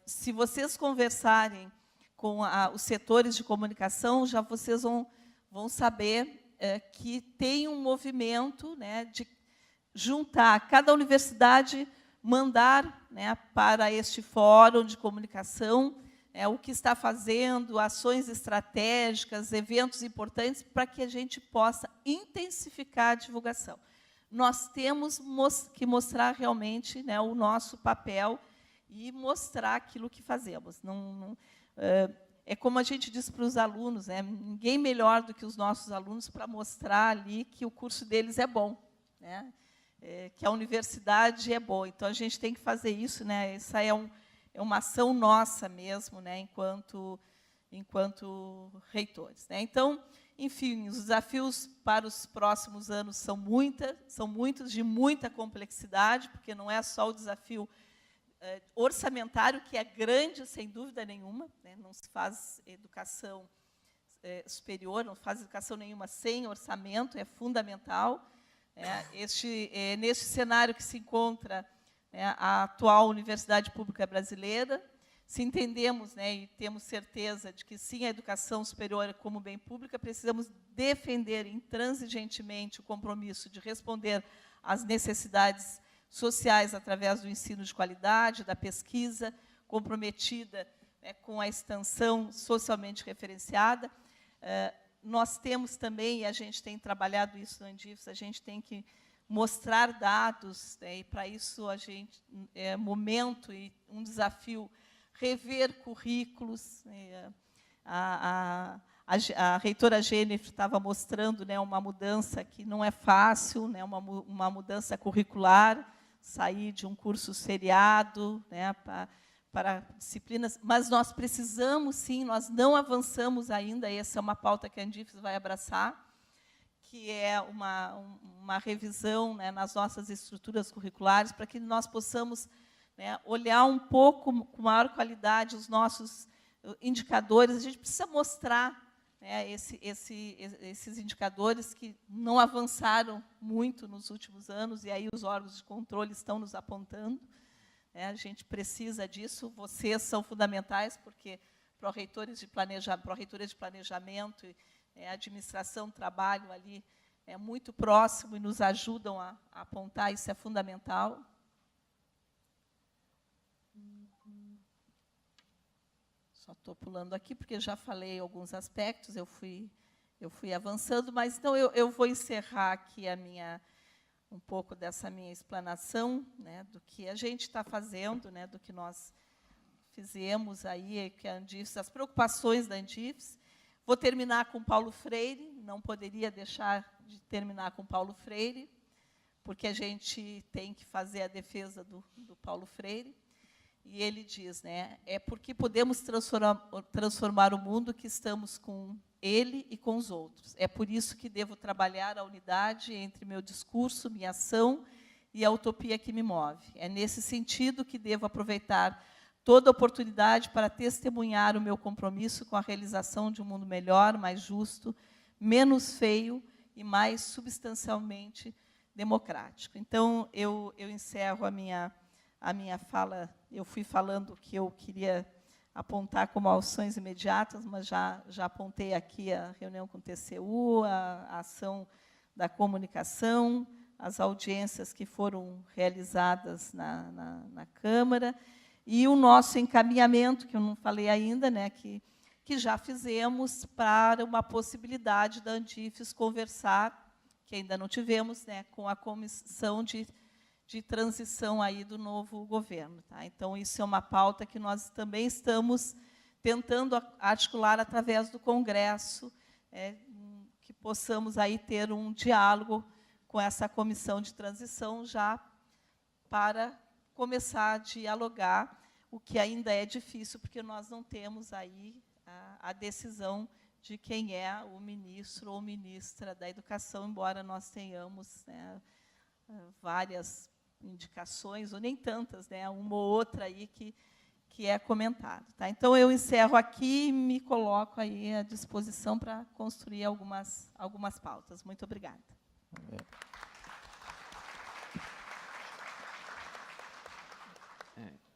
Se vocês conversarem com os setores de comunicação, já vocês vão saber que tem um movimento, né, de juntar cada universidade, mandar, né, para este fórum de comunicação o que está fazendo, ações estratégicas, eventos importantes, para que a gente possa intensificar a divulgação. Nós temos que mostrar realmente, né, o nosso papel e mostrar aquilo que fazemos. É como a gente diz para os alunos, né, ninguém melhor do que os nossos alunos para mostrar ali que o curso deles é bom, né, que a universidade é boa. Então, a gente tem que fazer isso, né, essa é uma ação nossa mesmo, né, enquanto reitores. Né. Então, enfim, os desafios para os próximos anos são muitos, de muita complexidade, porque não é só o desafio orçamentário, que é grande, sem dúvida nenhuma, né, não se faz educação superior, não faz educação nenhuma sem orçamento, é fundamental. Neste cenário que se encontra, né, a atual Universidade Pública Brasileira, se entendemos, né, e temos certeza de que, sim, a educação superior como bem pública, precisamos defender intransigentemente o compromisso de responder às necessidades sociais através do ensino de qualidade, da pesquisa comprometida, né, com a extensão socialmente referenciada. Nós temos também, e a gente tem trabalhado isso no Andifes, a gente tem que mostrar dados, né, e, para isso, a gente momento e um desafio rever currículos. A reitora Jennifer estava mostrando, né, uma mudança que não é fácil, né, uma mudança curricular, sair de um curso seriado, né, para disciplinas, mas nós precisamos, sim, nós não avançamos ainda, essa é uma pauta que a Andifes vai abraçar, que é uma revisão, né, nas nossas estruturas curriculares, para que nós possamos, né, olhar um pouco com maior qualidade os nossos indicadores. A gente precisa mostrar, né, esses indicadores que não avançaram muito nos últimos anos, e aí os órgãos de controle estão nos apontando. A gente precisa disso, vocês são fundamentais, porque pró-reitores de planejamento e administração trabalham ali muito próximo e nos ajudam a apontar, isso é fundamental. Só estou pulando aqui, porque já falei alguns aspectos, eu fui avançando, mas então eu vou encerrar aqui um pouco dessa minha explanação, né, do que a gente está fazendo, né, do que nós fizemos aí, que a Andifes, as preocupações da Andifes. Vou terminar com Paulo Freire, não poderia deixar de terminar com Paulo Freire, porque a gente tem que fazer a defesa do Paulo Freire. e ele diz, né, é porque podemos transformar o mundo que estamos com ele e com os outros. É por isso que devo trabalhar a unidade entre meu discurso, minha ação e a utopia que me move. É nesse sentido que devo aproveitar toda oportunidade para testemunhar o meu compromisso com a realização de um mundo melhor, mais justo, menos feio e mais substancialmente democrático. Então, eu encerro a minha fala. Eu fui falando o que eu queria apontar como ações imediatas, mas já apontei aqui a reunião com o TCU, a ação da comunicação, as audiências que foram realizadas na Câmara, e o nosso encaminhamento, que eu não falei ainda, né, que já fizemos para uma possibilidade da Andifes conversar, que ainda não tivemos, né, com a comissão de transição aí do novo governo. Tá? Então, isso é uma pauta que nós também estamos tentando articular através do Congresso, que possamos aí ter um diálogo com essa comissão de transição já para começar a dialogar, o que ainda é difícil, porque nós não temos aí a decisão de quem é o ministro ou ministra da Educação, embora nós tenhamos, né, várias indicações, ou nem tantas, né, uma ou outra aí que é comentado. Tá? Então, eu encerro aqui e me coloco aí à disposição para construir algumas pautas. Muito obrigada.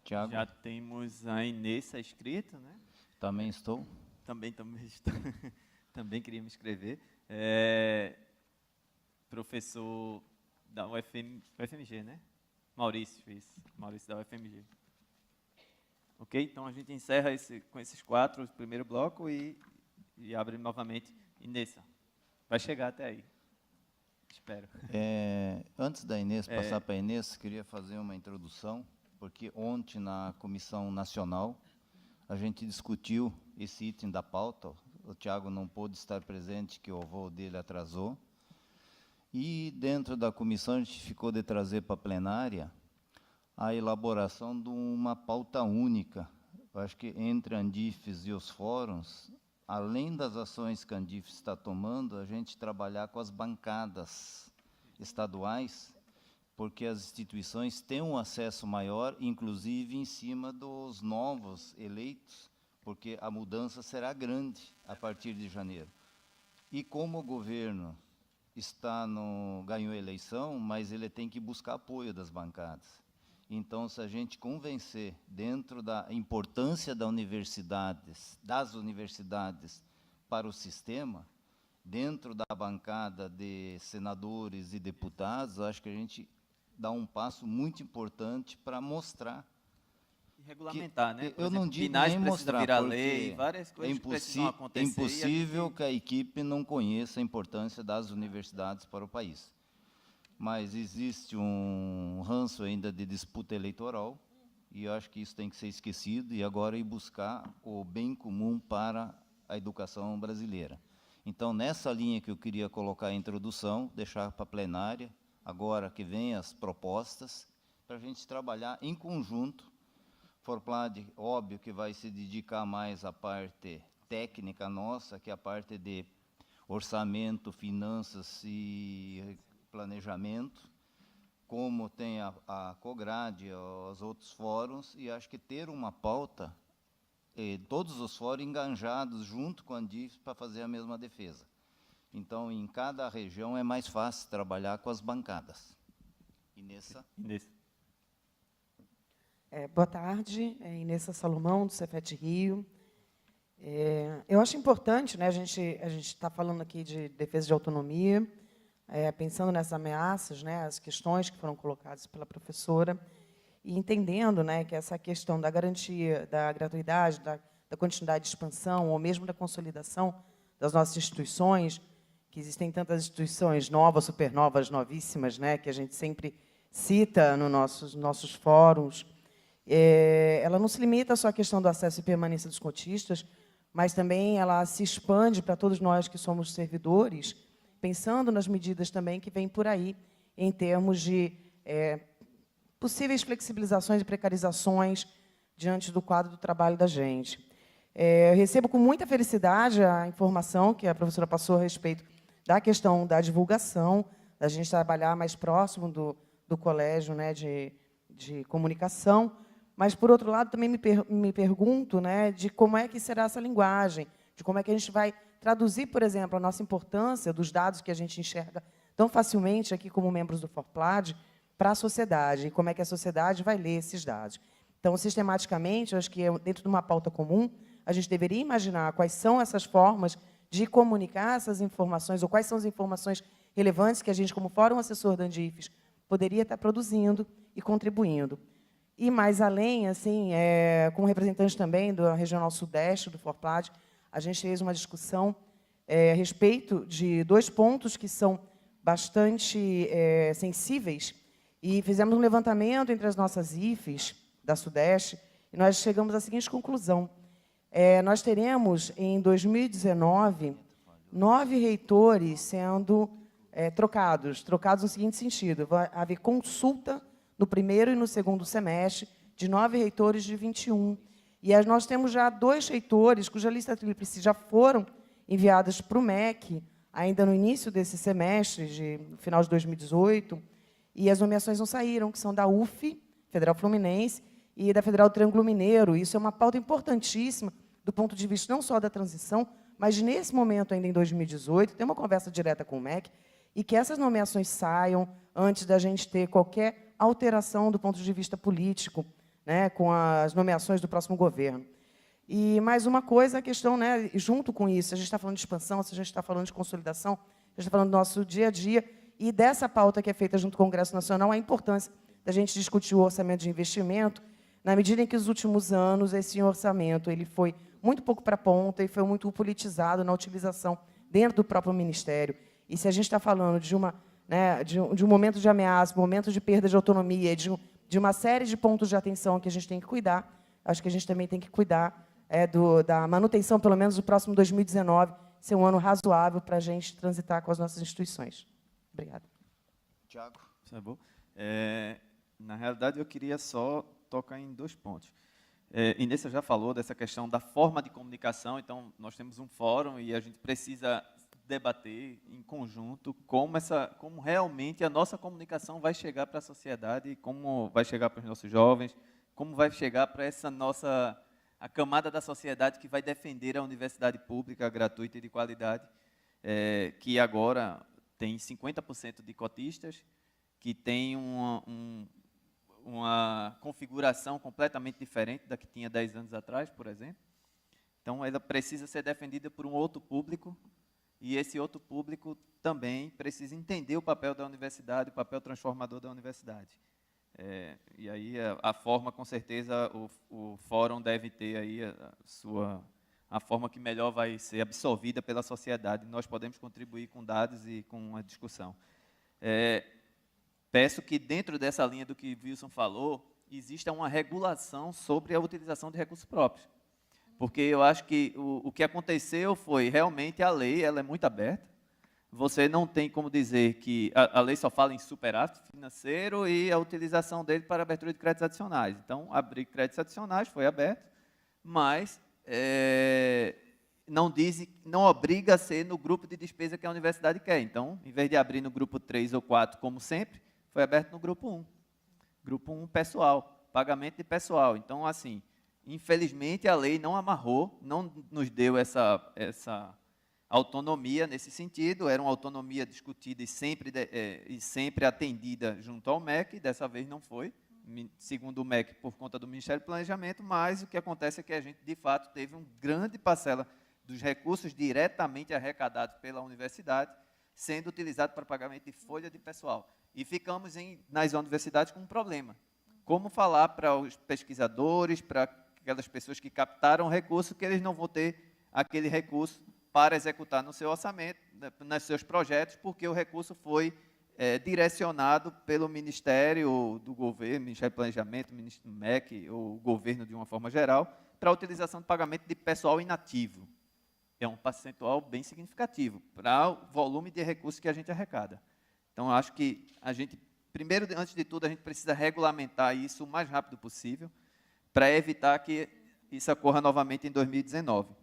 Tiago? Já temos a Inês inscrita, né? Também estou. Também estou. Também queria me inscrever. Professor da UFMG, né? Maurício, isso. Maurício da UFMG. Ok? Então, a gente encerra com esses 4, o primeiro bloco, e abre novamente. Inês, vai chegar até aí. Espero. Antes da Inês passar para a Inês, queria fazer uma introdução, porque ontem, na Comissão Nacional, a gente discutiu esse item da pauta. O Tiago não pôde estar presente, que o voo dele atrasou. E, dentro da comissão, a gente ficou de trazer para a plenária a elaboração de uma pauta única. Eu acho que entre a Andifes e os fóruns, além das ações que a Andifes está tomando, a gente trabalhar com as bancadas estaduais, porque as instituições têm um acesso maior, inclusive em cima dos novos eleitos, porque a mudança será grande a partir de janeiro. E como o governo ganhou a eleição, mas ele tem que buscar apoio das bancadas. Então, se a gente convencer, dentro da importância das universidades para o sistema, dentro da bancada de senadores e deputados, acho que a gente dá um passo muito importante para mostrar. E regulamentar, né? Por Eu exemplo, não digo Binais nem precisa mostrar, virar porque lei, várias coisas precisam acontecer. É impossível que a equipe não conheça a importância das universidades para o país. Mas existe um ranço ainda de disputa eleitoral, e eu acho que isso tem que ser esquecido, e agora ir buscar o bem comum para a educação brasileira. Então, nessa linha que eu queria colocar a introdução, deixar para a plenária, agora que vem as propostas, para a gente trabalhar em conjunto. Forplad, óbvio que vai se dedicar mais à parte técnica nossa, que é a parte de orçamento, finanças e planejamento, como tem a COGRADE, os outros fóruns, e acho que ter uma pauta, todos os fóruns engajados junto com a Andifes para fazer a mesma defesa. Então, em cada região é mais fácil trabalhar com as bancadas. Inês. Boa tarde, Inês Salomão, do Cefet Rio. Eu acho importante, né, a gente está falando aqui de defesa de autonomia, pensando nessas ameaças, né, as questões que foram colocadas pela professora, e entendendo, né, que essa questão da garantia, da gratuidade, da continuidade de expansão, ou mesmo da consolidação das nossas instituições, que existem tantas instituições novas, supernovas, novíssimas, né, que a gente sempre cita nos nossos fóruns. Ela não se limita só à questão do acesso e permanência dos cotistas, mas também ela se expande para todos nós que somos servidores, pensando nas medidas também que vêm por aí, em termos de possíveis flexibilizações e precarizações diante do quadro do trabalho da gente. Eu recebo com muita felicidade a informação que a professora passou a respeito da questão da divulgação, da gente trabalhar mais próximo do colégio, né, de comunicação, mas, por outro lado, também me pergunto, né, de como é que será essa linguagem, de como é que a gente vai traduzir, por exemplo, a nossa importância dos dados que a gente enxerga tão facilmente aqui como membros do Forplad para a sociedade, e como é que a sociedade vai ler esses dados. Então, sistematicamente, eu acho que dentro de uma pauta comum, a gente deveria imaginar quais são essas formas de comunicar essas informações, ou quais são as informações relevantes que a gente, como Fórum Assessor da Andifes, poderia estar produzindo e contribuindo. E, mais além, assim, com representantes também do Regional Sudeste, do Forplad, a gente fez uma discussão a respeito de 2 pontos que são bastante sensíveis, e fizemos um levantamento entre as nossas IFES da Sudeste, e nós chegamos à seguinte conclusão. Nós teremos, em 2019, 9 reitores sendo trocados no seguinte sentido: vai haver consulta no primeiro e no segundo semestre de 9 reitores de 21. E nós temos já 2 reitores cuja lista tríplice já foram enviadas para o MEC, ainda no início desse semestre, no final de 2018, e as nomeações não saíram, que são da UF, Federal Fluminense, e da Federal Triângulo Mineiro. Isso é uma pauta importantíssima do ponto de vista não só da transição, mas de, nesse momento, ainda em 2018, ter uma conversa direta com o MEC e que essas nomeações saiam antes da gente ter qualquer alteração do ponto de vista político, né, com as nomeações do próximo governo. E mais uma coisa, a questão, né, junto com isso, a gente está falando de expansão, a gente está falando de consolidação, a gente está falando do nosso dia a dia, e dessa pauta que é feita junto com o Congresso Nacional, a importância da gente discutir o orçamento de investimento, na medida em que, nos últimos anos, esse orçamento ele foi muito pouco para a ponta e foi muito politizado na utilização dentro do próprio Ministério. E se a gente está falando de um momento de ameaça, um momento de perda de autonomia, de uma série de pontos de atenção que a gente tem que cuidar, acho que a gente também tem que cuidar da manutenção, pelo menos, do próximo 2019, ser um ano razoável para a gente transitar com as nossas instituições. Obrigada. Tiago. Tá bom. Na realidade, eu queria só tocar em 2 pontos. Inês já falou dessa questão da forma de comunicação, então nós temos um fórum e a gente precisa debater em conjunto como realmente a nossa comunicação vai chegar para a sociedade, como vai chegar para os nossos jovens, como vai chegar para a camada da sociedade que vai defender a universidade pública, gratuita e de qualidade, que agora tem 50% de cotistas, que tem uma configuração completamente diferente da que tinha 10 anos atrás, por exemplo. Então, ela precisa ser defendida por um outro público, e esse outro público também precisa entender o papel da universidade, o papel transformador da universidade. E aí, a forma, com certeza, o fórum deve ter aí a forma que melhor vai ser absorvida pela sociedade. Nós podemos contribuir com dados e com a discussão. Peço que, dentro dessa linha do que Wilson falou, exista uma regulação sobre a utilização de recursos próprios. Porque eu acho que o que aconteceu foi, realmente, a lei ela é muito aberta. Você não tem como dizer que a lei só fala em superávit financeiro e a utilização dele para abertura de créditos adicionais. Então, abrir créditos adicionais foi aberto, mas não obriga a ser no grupo de despesa que a universidade quer. Então, em vez de abrir no grupo 3 ou 4, como sempre, foi aberto no grupo 1. Grupo 1, pessoal, pagamento de pessoal. Então, assim, infelizmente, a lei não amarrou, não nos deu essa autonomia nesse sentido. Era uma autonomia discutida e sempre atendida junto ao MEC, dessa vez não foi, segundo o MEC, por conta do Ministério do Planejamento, mas o que acontece é que a gente, de fato, teve uma grande parcela dos recursos diretamente arrecadados pela universidade sendo utilizado para pagamento de folha de pessoal. E ficamos nas universidades com um problema. Como falar para os pesquisadores, para aquelas pessoas que captaram recurso, que eles não vão ter aquele recurso para executar no seu orçamento, nos seus projetos, porque o recurso foi direcionado pelo Ministério do Governo, Ministério do Planejamento, Ministério do MEC, ou o governo de uma forma geral, para a utilização de pagamento de pessoal inativo. É um percentual bem significativo para o volume de recursos que a gente arrecada. Então, acho que a gente, primeiro, antes de tudo, a gente precisa regulamentar isso o mais rápido possível, para evitar que isso ocorra novamente em 2019.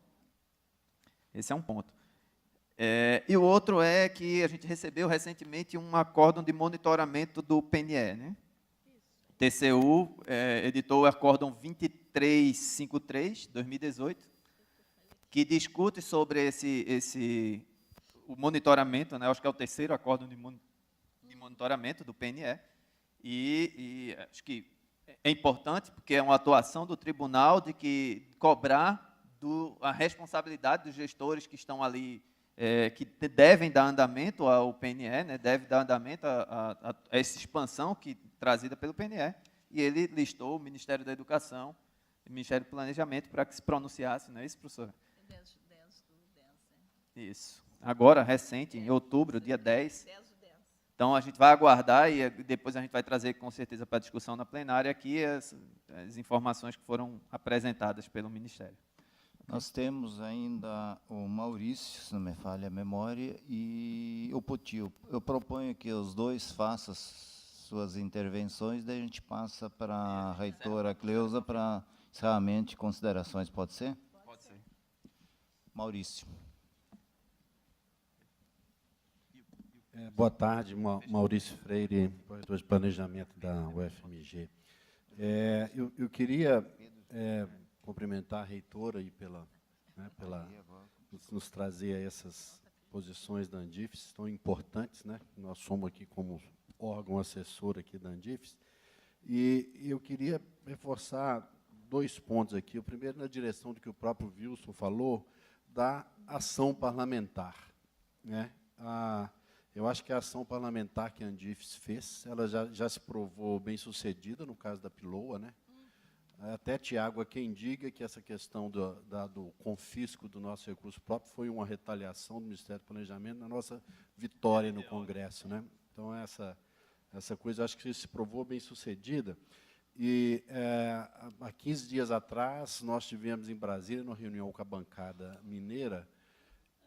Esse é um ponto. E o outro é que a gente recebeu recentemente um acórdão de monitoramento do PNE, né? TCU editou o acórdão 2353, 2018, que discute sobre o monitoramento, né? Acho que é o terceiro acórdão de monitoramento do PNE, e acho que é importante, porque é uma atuação do tribunal de cobrar a responsabilidade dos gestores que estão ali, que devem dar andamento ao PNE, né? Deve dar andamento a essa expansão trazida pelo PNE, e ele listou o Ministério da Educação e o Ministério do Planejamento para que se pronunciasse, não é isso, professora? 10 do 10, Isso. Agora, recente, em outubro, dia 10. Então, a gente vai aguardar e depois a gente vai trazer, com certeza, para a discussão na plenária aqui as informações que foram apresentadas pelo Ministério. Nós temos ainda o Maurício, se não me falha a memória, e o Potil. Eu proponho que os dois façam suas intervenções, daí a gente passa para a reitora Cleusa para encerramento e considerações. Pode ser? Pode ser. Maurício. Boa tarde, Maurício Freire, projetor de planejamento da UFMG. Eu queria cumprimentar a reitora aí pela nos trazer essas posições da Andifes, tão importantes, né? Nós somos aqui como órgão assessor aqui da Andifes, e eu queria reforçar 2 pontos aqui. O primeiro, na direção do que o próprio Wilson falou, da ação parlamentar, né? Eu acho que a ação parlamentar que a Andifes fez, ela já se provou bem-sucedida no caso da Piloa, né? Até, Tiago, há quem diga que essa questão do confisco do nosso recurso próprio foi uma retaliação do Ministério do Planejamento na nossa vitória no Congresso, né? Então, essa coisa, acho que se provou bem-sucedida. E, há 15 dias atrás, nós tivemos em Brasília, uma reunião com a bancada mineira,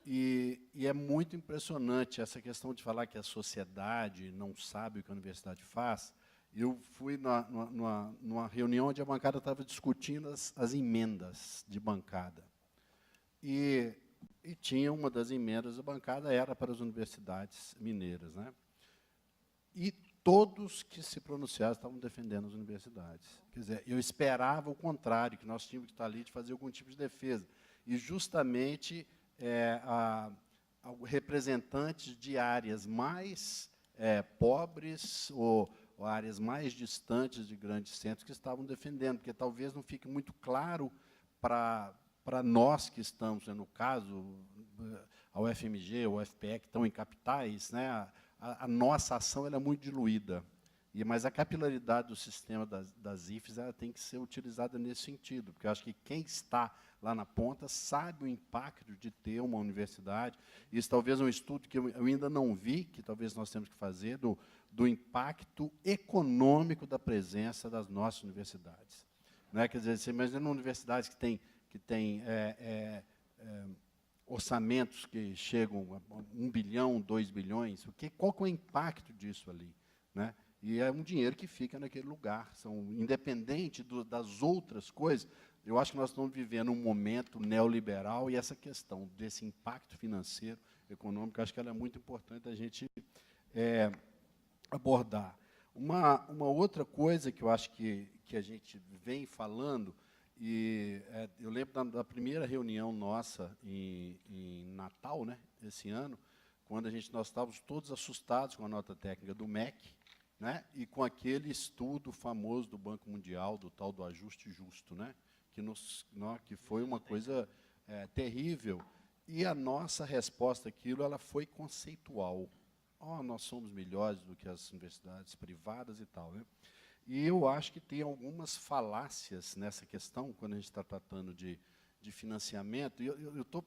e é muito impressionante essa questão de falar que a sociedade não sabe o que a universidade faz. Eu fui numa reunião onde a bancada estava discutindo as emendas de bancada. E tinha uma das emendas da bancada, era para as universidades mineiras, né? E todos que se pronunciaram estavam defendendo as universidades. Quer dizer, eu esperava o contrário, que nós tínhamos que estar ali de fazer algum tipo de defesa. E, justamente, representantes de áreas mais pobres ou áreas mais distantes de grandes centros que estavam defendendo, porque talvez não fique muito claro para nós que estamos, no caso, a UFMG, a UFPE, que estão em capitais, né, a nossa ação ela é muito diluída. Mas a capilaridade do sistema das IFES ela tem que ser utilizada nesse sentido, porque eu acho que quem está lá na ponta sabe o impacto de ter uma universidade. Isso talvez é um estudo que eu ainda não vi, que talvez nós temos que fazer, do impacto econômico da presença das nossas universidades. Não é? Quer dizer, você imagina uma universidade que tem orçamentos que chegam a 1 bilhão, 2 bilhões, qual que é o impacto disso ali? Né? E é um dinheiro que fica naquele lugar, independente das outras coisas. Eu acho que nós estamos vivendo um momento neoliberal, e essa questão desse impacto financeiro, econômico, acho que ela é muito importante a gente abordar. Uma outra coisa que eu acho que a gente vem falando, e eu lembro da primeira reunião nossa em Natal, né, esse ano, quando nós estávamos todos assustados com a nota técnica do MEC, né, e com aquele estudo famoso do Banco Mundial, do tal do ajuste justo, né, que foi uma coisa terrível. E a nossa resposta àquilo ela foi conceitual. Nós somos melhores do que as universidades privadas e tal, né? E eu acho que tem algumas falácias nessa questão, quando a gente está tratando de financiamento. E eu estou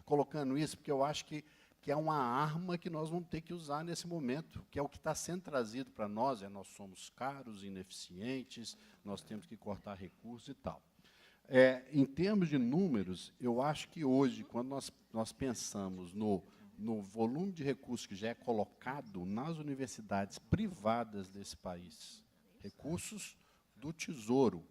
colocando isso porque eu acho que é uma arma que nós vamos ter que usar nesse momento, que é o que está sendo trazido para nós, nós somos caros, ineficientes, nós temos que cortar recursos e tal. Em termos de números, eu acho que hoje, quando nós pensamos no volume de recursos que já é colocado nas universidades privadas desse país, recursos do Tesouro,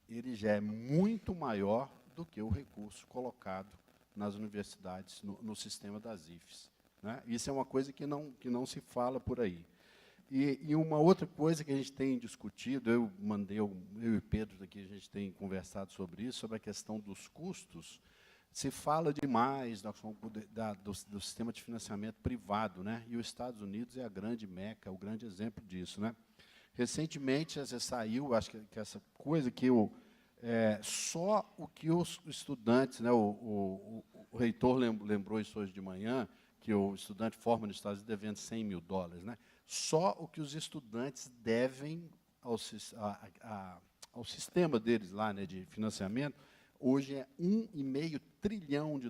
ele já é muito maior do que o recurso colocado nas universidades, no sistema das IFES, né? Isso é uma coisa que não se fala por aí. E uma outra coisa que a gente tem discutido, eu e Pedro aqui, a gente tem conversado sobre isso, sobre a questão dos custos. Se fala demais do sistema de financiamento privado, né? E os Estados Unidos é a grande meca, o grande exemplo disso, né? Recentemente, saiu, acho que essa coisa que só o que os estudantes, né, o reitor lembrou isso hoje de manhã, que o estudante forma nos Estados Unidos devendo $100 mil, né? Só o que os estudantes devem ao sistema deles lá, né, de financiamento, hoje é $1,5 trilhão.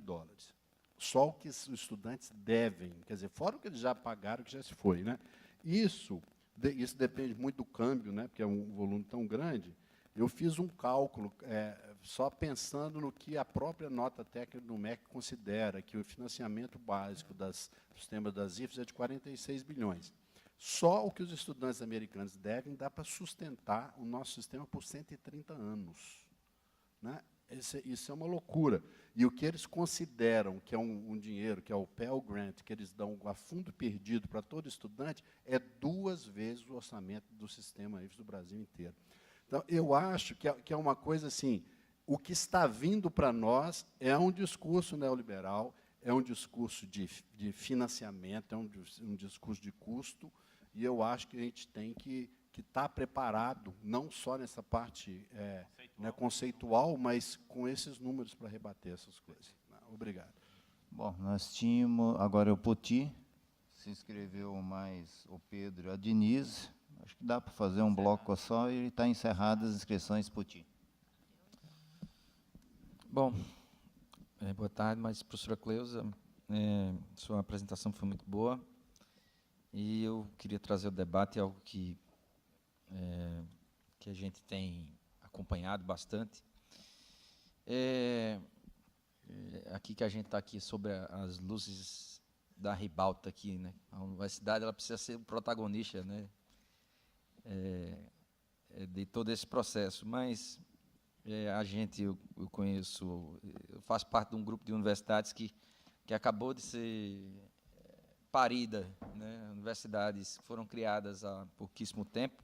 Só o que os estudantes devem, quer dizer, fora o que eles já pagaram, que já se foi, né? Isso depende muito do câmbio, né, porque é um volume tão grande. Eu fiz um cálculo, só pensando no que a própria nota técnica do MEC considera, que o financiamento básico do sistema das IFES é de 46 bilhões. Só o que os estudantes americanos devem dá para sustentar o nosso sistema por 130 anos. Né? Isso é uma loucura. E o que eles consideram que é um dinheiro, que é o Pell Grant, que eles dão a fundo perdido para todo estudante, é 2 vezes o orçamento do sistema IFES do Brasil inteiro. Então, eu acho que é uma coisa assim, o que está vindo para nós é um discurso neoliberal, é um discurso de financiamento, é um discurso de custo, e eu acho que a gente tem que estar preparado, não só nessa parte conceitual, mas com esses números para rebater essas coisas. Obrigado. Bom, nós tínhamos, agora o Poti, se inscreveu mais o Pedro e a Denise. Acho que dá para fazer um bloco só e está encerradas as inscrições, Poti. Bom, boa tarde, mas, professora Cleusa, sua apresentação foi muito boa e eu queria trazer o debate algo que a gente tem acompanhado bastante. Aqui que a gente está aqui sobre as luzes da ribalta aqui, né? A universidade ela precisa ser o protagonista, né? De todo esse processo, mas eu conheço, eu faço parte de um grupo de universidades que acabou de ser parida, né? Universidades foram criadas há pouquíssimo tempo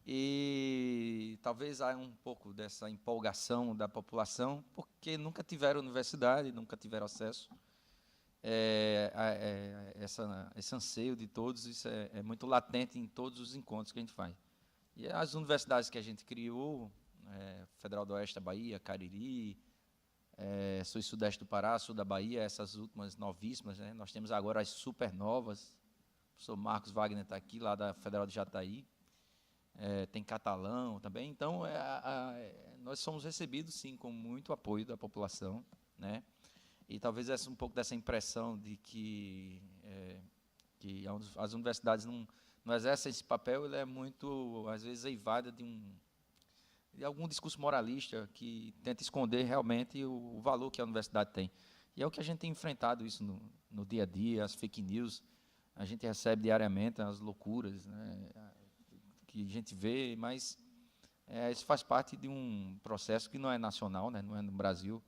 e talvez há um pouco dessa empolgação da população porque nunca tiveram universidade, nunca tiveram acesso. Esse anseio de todos, isso é muito latente em todos os encontros que a gente faz. E as universidades que a gente criou, Federal do Oeste da Bahia, Cariri, Sul e Sudeste do Pará, Sul da Bahia, essas últimas novíssimas, né? Nós temos agora as supernovas, o professor Marcos Wagner está aqui, lá da Federal de Jataí, tem Catalão também, então nós somos recebidos, sim, com muito apoio da população, né? E talvez um pouco dessa impressão de que as universidades não exercem esse papel, ele é muito, às vezes, eivada de algum discurso moralista que tenta esconder realmente o valor que a universidade tem. E é o que a gente tem enfrentado isso no dia a dia, as fake news, a gente recebe diariamente as loucuras, né, que a gente vê, mas isso faz parte de um processo que não é nacional, né, não é no Brasil,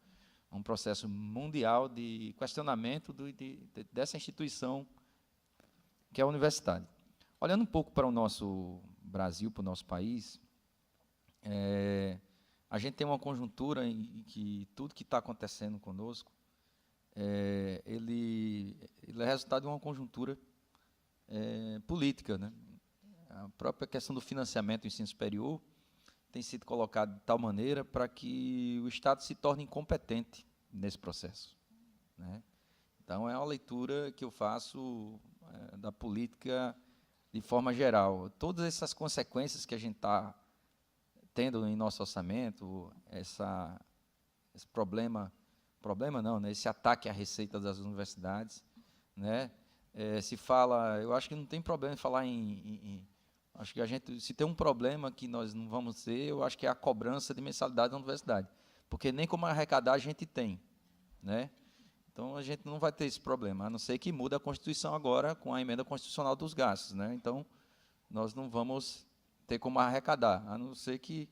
um processo mundial de questionamento dessa instituição que é a universidade. Olhando um pouco para o nosso Brasil, para o nosso país, a gente tem uma conjuntura em que tudo que está acontecendo conosco, ele é resultado de uma conjuntura política, né? A própria questão do financiamento do ensino superior tem sido colocado de tal maneira para que o Estado se torne incompetente nesse processo, né? Então, é uma leitura que eu faço da política de forma geral. Todas essas consequências que a gente está tendo em nosso orçamento, esse problema não, né? Esse ataque à receita das universidades, né? Se fala, eu acho que não tem problema em falar acho que se tem um problema que nós não vamos ter, eu acho que é a cobrança de mensalidade da universidade, porque nem como arrecadar a gente tem, né? Então a gente não vai ter esse problema, a não ser que mude a Constituição agora com a emenda constitucional dos gastos, né? Então nós não vamos ter como arrecadar, a não ser que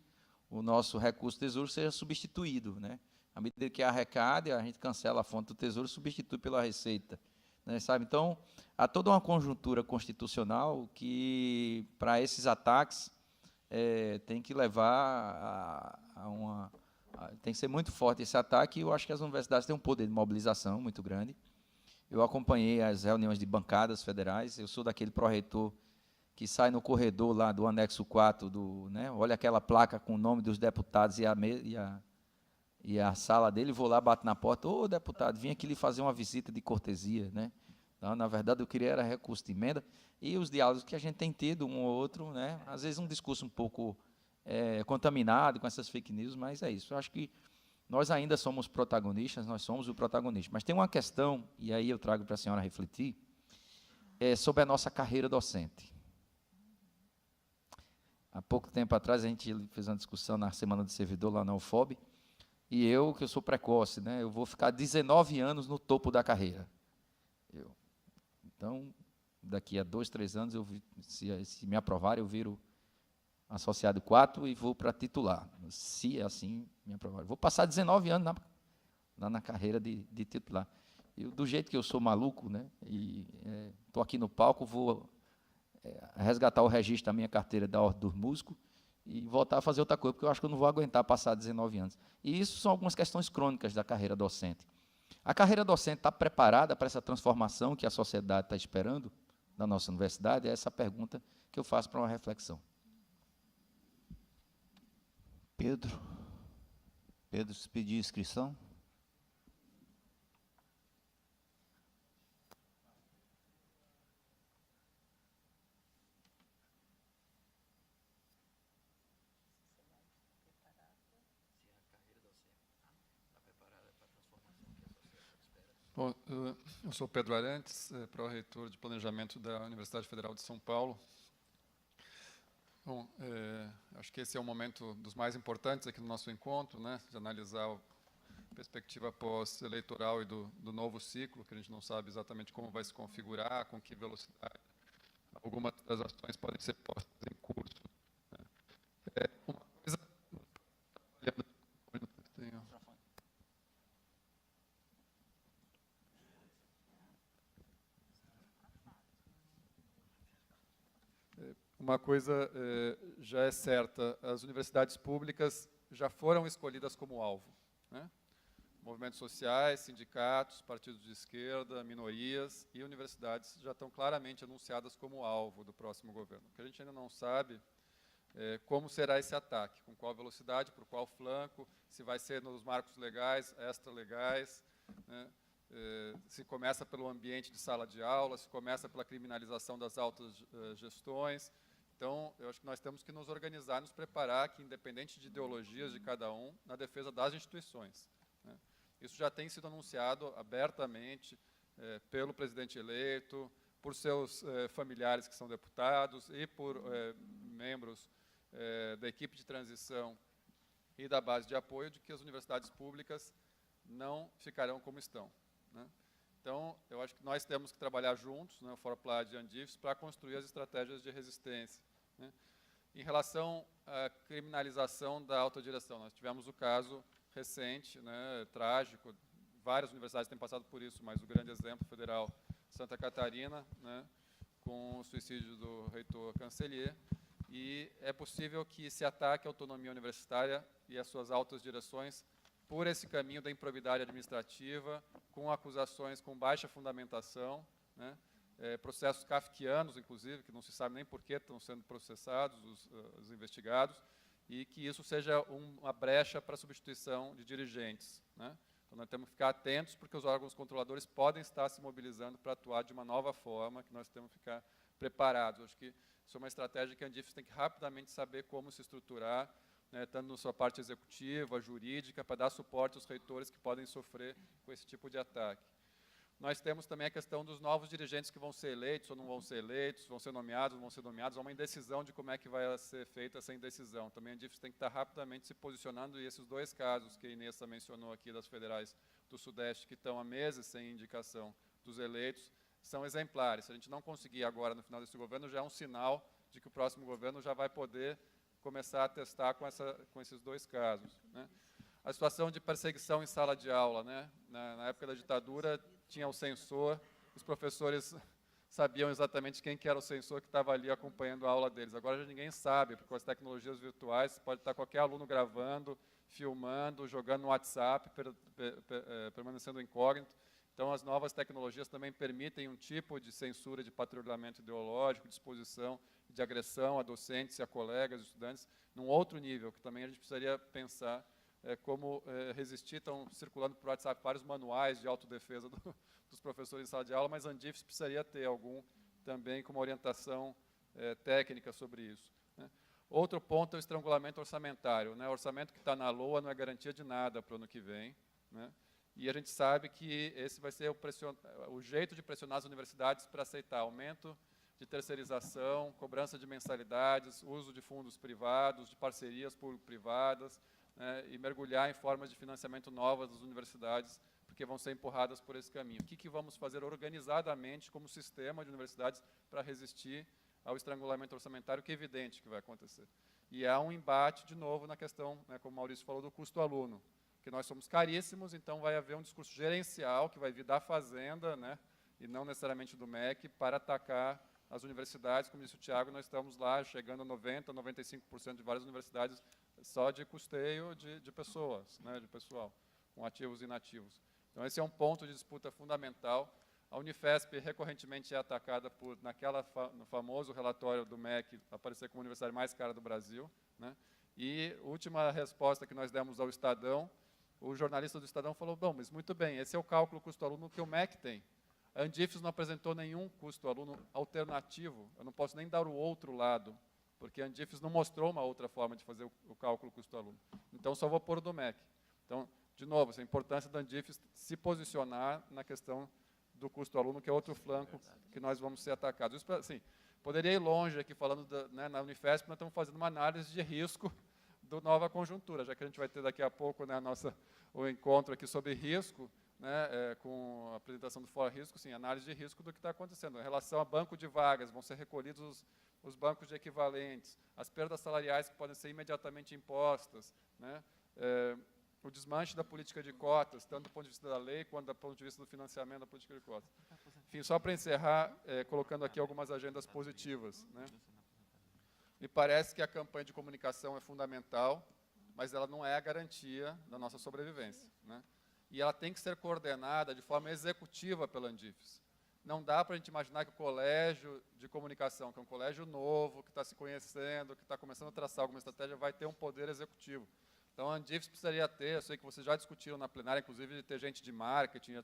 o nosso recurso do Tesouro seja substituído, né? À medida que arrecade, a gente cancela a fonte do Tesouro e substitui pela Receita, né, sabe? Então, há toda uma conjuntura constitucional que, para esses ataques, tem que levar tem que ser muito forte esse ataque, e eu acho que as universidades têm um poder de mobilização muito grande. Eu acompanhei as reuniões de bancadas federais, eu sou daquele pró-reitor que sai no corredor lá do anexo 4, né, olha aquela placa com o nome dos deputados e a sala dele, vou lá, bato na porta, ô deputado, vim aqui lhe fazer uma visita de cortesia, né? Então, na verdade, eu queria era recurso de emenda, e os diálogos que a gente tem tido um ou outro, né? Às vezes um discurso um pouco contaminado com essas fake news, mas é isso. Eu acho que nós ainda somos protagonistas, nós somos o protagonista. Mas tem uma questão, e aí eu trago para a senhora refletir, sobre a nossa carreira docente. Há pouco tempo atrás, a gente fez uma discussão na Semana do Servidor, lá na UFOB, e eu, que eu sou precoce, né, eu vou ficar 19 anos no topo da carreira. Então, daqui a 2, 3 anos, se me aprovarem, eu viro associado 4 e vou para titular, se assim me aprovarem. Vou passar 19 anos na carreira de titular. Eu, do jeito que eu sou maluco, né, e estou aqui no palco, vou resgatar o registro da minha carteira da Ordem dos Músicos e voltar a fazer outra coisa, porque eu acho que eu não vou aguentar passar 19 anos. E isso são algumas questões crônicas da carreira docente. A carreira docente está preparada para essa transformação que a sociedade está esperando da nossa universidade? É essa pergunta que eu faço para uma reflexão. Pedro, se pedir inscrição. Bom, eu sou Pedro Arantes, pró-reitor de Planejamento da Universidade Federal de São Paulo. Bom, acho que esse é um momento dos mais importantes aqui no nosso encontro, né, de analisar a perspectiva pós-eleitoral e do novo ciclo, que a gente não sabe exatamente como vai se configurar, com que velocidade algumas das ações podem ser postas em curso. Né. Uma coisa... Uma coisa já é certa, as universidades públicas já foram escolhidas como alvo, né? Movimentos sociais, sindicatos, partidos de esquerda, minorias e universidades já estão claramente anunciadas como alvo do próximo governo. O que a gente ainda não sabe é como será esse ataque, com qual velocidade, por qual flanco, se vai ser nos marcos legais, extralegais, né? Se começa pelo ambiente de sala de aula, se começa pela criminalização das altas gestões. Então, eu acho que nós temos que nos organizar, nos preparar, que independente de ideologias de cada um, na defesa das instituições, né? Isso já tem sido anunciado abertamente pelo presidente eleito, por seus familiares que são deputados e por membros da equipe de transição e da base de apoio, de que as universidades públicas não ficarão como estão, né? Então, eu acho que nós temos que trabalhar juntos, né, o Forplad e a Andifes, para construir as estratégias de resistência, né? Em relação à criminalização da autodireção, nós tivemos o caso recente, né, trágico, várias universidades têm passado por isso, mas o grande exemplo federal, Santa Catarina, né, com o suicídio do reitor Cancelier, e é possível que se ataque a autonomia universitária e as suas altas direções por esse caminho da improbidade administrativa, com acusações com baixa fundamentação, né, processos kafkianos, inclusive, que não se sabe nem por que estão sendo processados os investigados, e que isso seja uma brecha para a substituição de dirigentes, né. Então, nós temos que ficar atentos, porque os órgãos controladores podem estar se mobilizando para atuar de uma nova forma, que nós temos que ficar preparados. Acho que isso é uma estratégia que a Andifes tem que rapidamente saber como se estruturar, né, tanto na sua parte executiva, jurídica, para dar suporte aos reitores que podem sofrer com esse tipo de ataque. Nós temos também a questão dos novos dirigentes que vão ser eleitos ou não vão ser eleitos, vão ser nomeados ou não vão ser nomeados, há uma indecisão de como é que vai ser feita essa indecisão. Também a Andifes tem que estar rapidamente se posicionando, e esses dois casos que a Inessa mencionou aqui, das federais do Sudeste, que estão há meses sem indicação dos eleitos, são exemplares. Se a gente não conseguir agora, no final desse governo, já é um sinal de que o próximo governo já vai poder começar a testar com esses dois casos, né? A situação de perseguição em sala de aula, né? Na época da ditadura, tinha o censor, os professores sabiam exatamente quem que era o censor que estava ali acompanhando a aula deles. Agora já ninguém sabe, porque com as tecnologias virtuais pode estar qualquer aluno gravando, filmando, jogando no WhatsApp, permanecendo incógnito. Então, as novas tecnologias também permitem um tipo de censura, de patrulhamento ideológico, de exposição, de agressão a docentes, a colegas, estudantes, num outro nível, que também a gente precisaria pensar como resistir. Estão circulando por WhatsApp vários manuais de autodefesa dos professores em sala de aula, mas a Andifes precisaria ter algum também com uma orientação técnica sobre isso, né? Outro ponto é o estrangulamento orçamentário, né? O orçamento que está na LOA não é garantia de nada para o ano que vem, né? E a gente sabe que esse vai ser o jeito de pressionar as universidades para aceitar aumento de terceirização, cobrança de mensalidades, uso de fundos privados, de parcerias público-privadas, né, e mergulhar em formas de financiamento novas das universidades, porque vão ser empurradas por esse caminho. O que vamos fazer organizadamente como sistema de universidades para resistir ao estrangulamento orçamentário, que é evidente que vai acontecer? E há um embate, de novo, na questão, né, como o Maurício falou, do custo-aluno, que nós somos caríssimos, então vai haver um discurso gerencial que vai vir da Fazenda, né, e não necessariamente do MEC, para atacar as universidades. Como disse o Tiago, nós estamos lá chegando a 90%, 95% de várias universidades só de custeio de pessoas, né, de pessoal, com ativos e inativos. Então, esse é um ponto de disputa fundamental. A Unifesp recorrentemente é atacada por, no famoso relatório do MEC, aparecer como a universidade mais cara do Brasil, né? E a última resposta que nós demos ao Estadão, o jornalista do Estadão falou: bom, mas muito bem, esse é o cálculo custo-aluno que o MEC tem. A Andifes não apresentou nenhum custo-aluno alternativo, eu não posso nem dar o outro lado, porque a Andifes não mostrou uma outra forma de fazer o cálculo custo-aluno. Então, só vou pôr o do MEC. Então, de novo, essa importância da Andifes se posicionar na questão do custo-aluno, que é outro flanco que nós vamos ser atacados. Isso, assim, poderia ir longe aqui falando, né, na Unifesp, nós estamos fazendo uma análise de risco do nova conjuntura, já que a gente vai ter daqui a pouco, né, o encontro aqui sobre risco, né, com a apresentação do Fora Risco, sim, análise de risco do que está acontecendo. Em relação a banco de vagas, vão ser recolhidos os bancos de equivalentes, as perdas salariais que podem ser imediatamente impostas, né, o desmanche da política de cotas, tanto do ponto de vista da lei, quanto do ponto de vista do financiamento da política de cotas. Enfim, só para encerrar, colocando aqui algumas agendas positivas, né. Me parece que a campanha de comunicação é fundamental, mas ela não é a garantia da nossa sobrevivência, né. E ela tem que ser coordenada de forma executiva pela Andifes. Não dá para a gente imaginar que o colégio de comunicação, que é um colégio novo, que está se conhecendo, que está começando a traçar alguma estratégia, vai ter um poder executivo. Então, a Andifes precisaria ter, eu sei que vocês já discutiram na plenária, inclusive, de ter gente de marketing,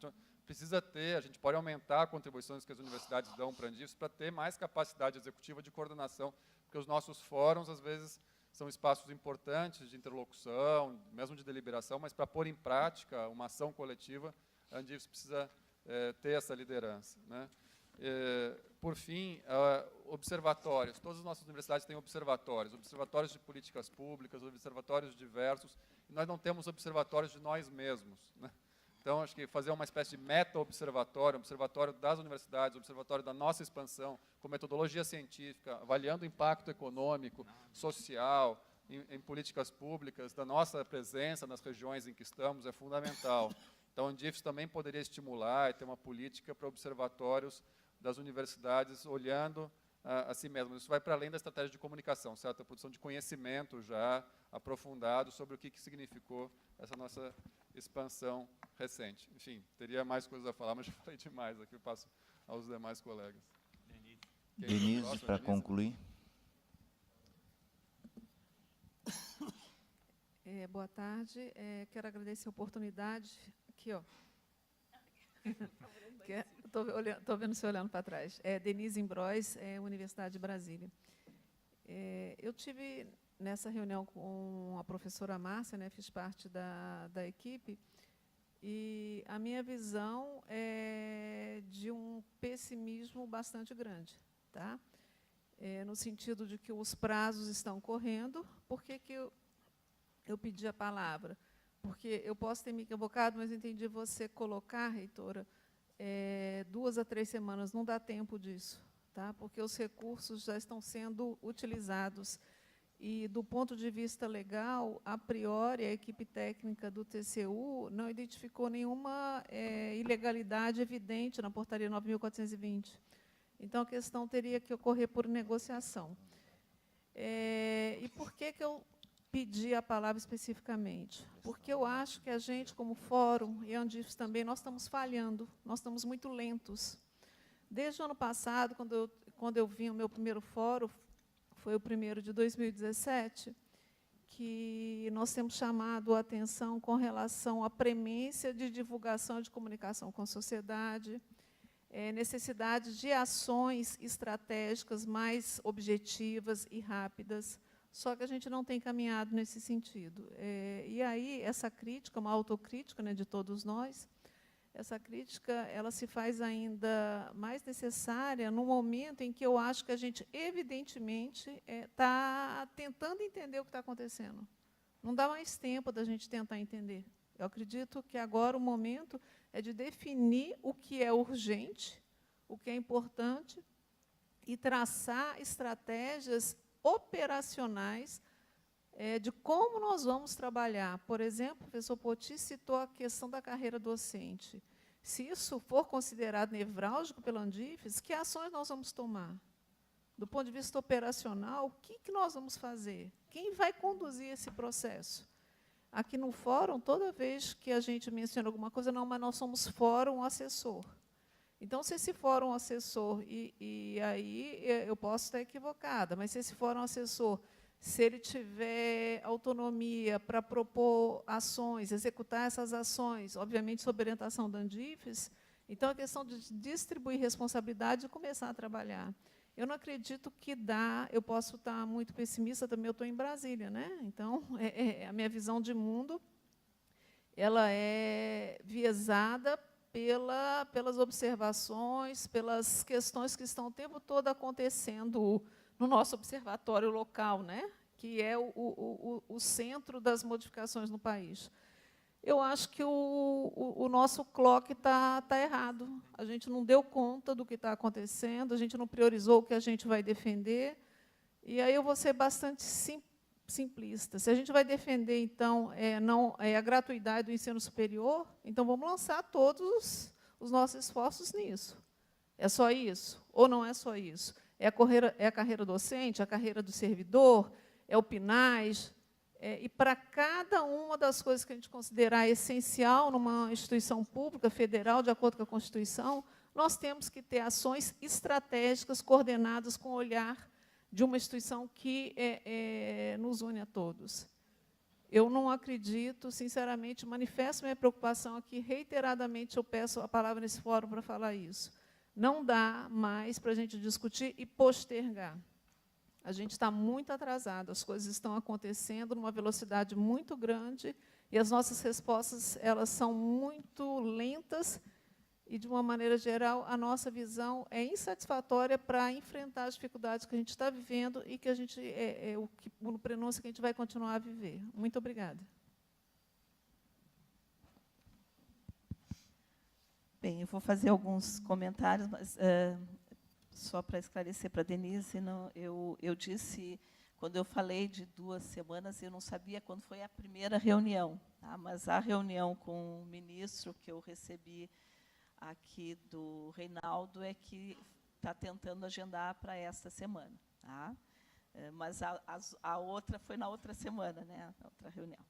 precisa ter, a gente pode aumentar as contribuições que as universidades dão para a Andifes para ter mais capacidade executiva de coordenação, porque os nossos fóruns, às vezes, são espaços importantes de interlocução, mesmo de deliberação, mas para pôr em prática uma ação coletiva, a Andifes precisa ter essa liderança, né? Por fim, observatórios. Todas as nossas universidades têm observatórios de políticas públicas, observatórios diversos, e nós não temos observatórios de nós mesmos, né? Então, acho que fazer uma espécie de meta-observatório, observatório das universidades, observatório da nossa expansão, com metodologia científica, avaliando o impacto econômico, social, em políticas públicas, da nossa presença nas regiões em que estamos, é fundamental. Então, a Andifes também poderia estimular e ter uma política para observatórios das universidades, olhando a si mesmas. Isso vai para além da estratégia de comunicação, certo? A produção de conhecimento já aprofundado sobre o que significou essa nossa expansão recente. Enfim, teria mais coisas a falar, mas já falei demais aqui, eu passo aos demais colegas. Denise, para concluir. Boa tarde, quero agradecer a oportunidade. Aqui, ó. Estou vendo você olhando para trás. Denise Imbrois, Universidade de Brasília. Eu tive nessa reunião com a professora Márcia, né, fiz parte da equipe, e a minha visão é de um pessimismo bastante grande, tá? No sentido de que os prazos estão correndo. Por que eu pedi a palavra? Porque eu posso ter me equivocado, mas entendi você colocar, reitora, 2 a 3 semanas, não dá tempo disso, tá? Porque os recursos já estão sendo utilizados. e, do ponto de vista legal, a priori, a equipe técnica do TCU não identificou nenhuma ilegalidade evidente na portaria 9.420. Então, a questão teria que ocorrer por negociação. E por que eu pedi a palavra especificamente? Porque eu acho que a gente, como fórum, e a Andifes também, nós estamos falhando, nós estamos muito lentos. Desde o ano passado, quando eu vim ao meu primeiro fórum, foi o primeiro de 2017, que nós temos chamado a atenção com relação à premência de divulgação e de comunicação com a sociedade, necessidade de ações estratégicas mais objetivas e rápidas, só que a gente não tem caminhado nesse sentido. E aí, essa crítica, uma autocrítica, né, de todos nós, essa crítica ela se faz ainda mais necessária no momento em que eu acho que a gente, evidentemente, está tentando entender o que está acontecendo. Não dá mais tempo da gente tentar entender. Eu acredito que agora o momento é de definir o que é urgente, o que é importante, e traçar estratégias operacionais de como nós vamos trabalhar. Por exemplo, o professor Poti citou a questão da carreira docente. Se isso for considerado nevrálgico pela Andifes, que ações nós vamos tomar? Do ponto de vista operacional, o que nós vamos fazer? Quem vai conduzir esse processo? Aqui no fórum, toda vez que a gente menciona alguma coisa, não, mas nós somos fórum assessor. Então, se esse fórum assessor, e aí eu posso estar equivocada, mas se esse fórum assessor, se ele tiver autonomia para propor ações, executar essas ações, obviamente sob orientação da Andifes, então a questão de distribuir responsabilidade e começar a trabalhar. Eu não acredito que dá, eu posso estar muito pessimista, também eu estou em Brasília, né? Então, a minha visão de mundo ela é viesada pelas observações, pelas questões que estão o tempo todo acontecendo no nosso observatório local, né, que é o centro das modificações no país. Eu acho que o nosso clock está errado. A gente não deu conta do que está acontecendo, a gente não priorizou o que a gente vai defender. E aí eu vou ser bastante simplista. Se a gente vai defender, então, a gratuidade do ensino superior, então vamos lançar todos os nossos esforços nisso. É só isso? Ou não é só isso? É a carreira docente, a carreira do servidor, é o PNAES. E para cada uma das coisas que a gente considerar essencial numa instituição pública, federal, de acordo com a Constituição, nós temos que ter ações estratégicas coordenadas com o olhar de uma instituição que nos une a todos. Eu não acredito, sinceramente, manifesto minha preocupação aqui, reiteradamente eu peço a palavra nesse fórum para falar isso. Não dá mais para a gente discutir e postergar. A gente está muito atrasado, as coisas estão acontecendo numa velocidade muito grande e as nossas respostas elas são muito lentas e, de uma maneira geral, a nossa visão é insatisfatória para enfrentar as dificuldades que a gente está vivendo e que a gente o prenúncio que a gente vai continuar a viver. Muito obrigada. Bem, eu vou fazer alguns comentários, mas só para esclarecer para a Denise, eu disse, quando eu falei de 2 semanas, eu não sabia quando foi a primeira reunião, tá? Mas a reunião com o ministro que eu recebi aqui do Reinaldo é que está tentando agendar para esta semana. Tá? Mas a outra foi na outra semana, né? A outra reunião.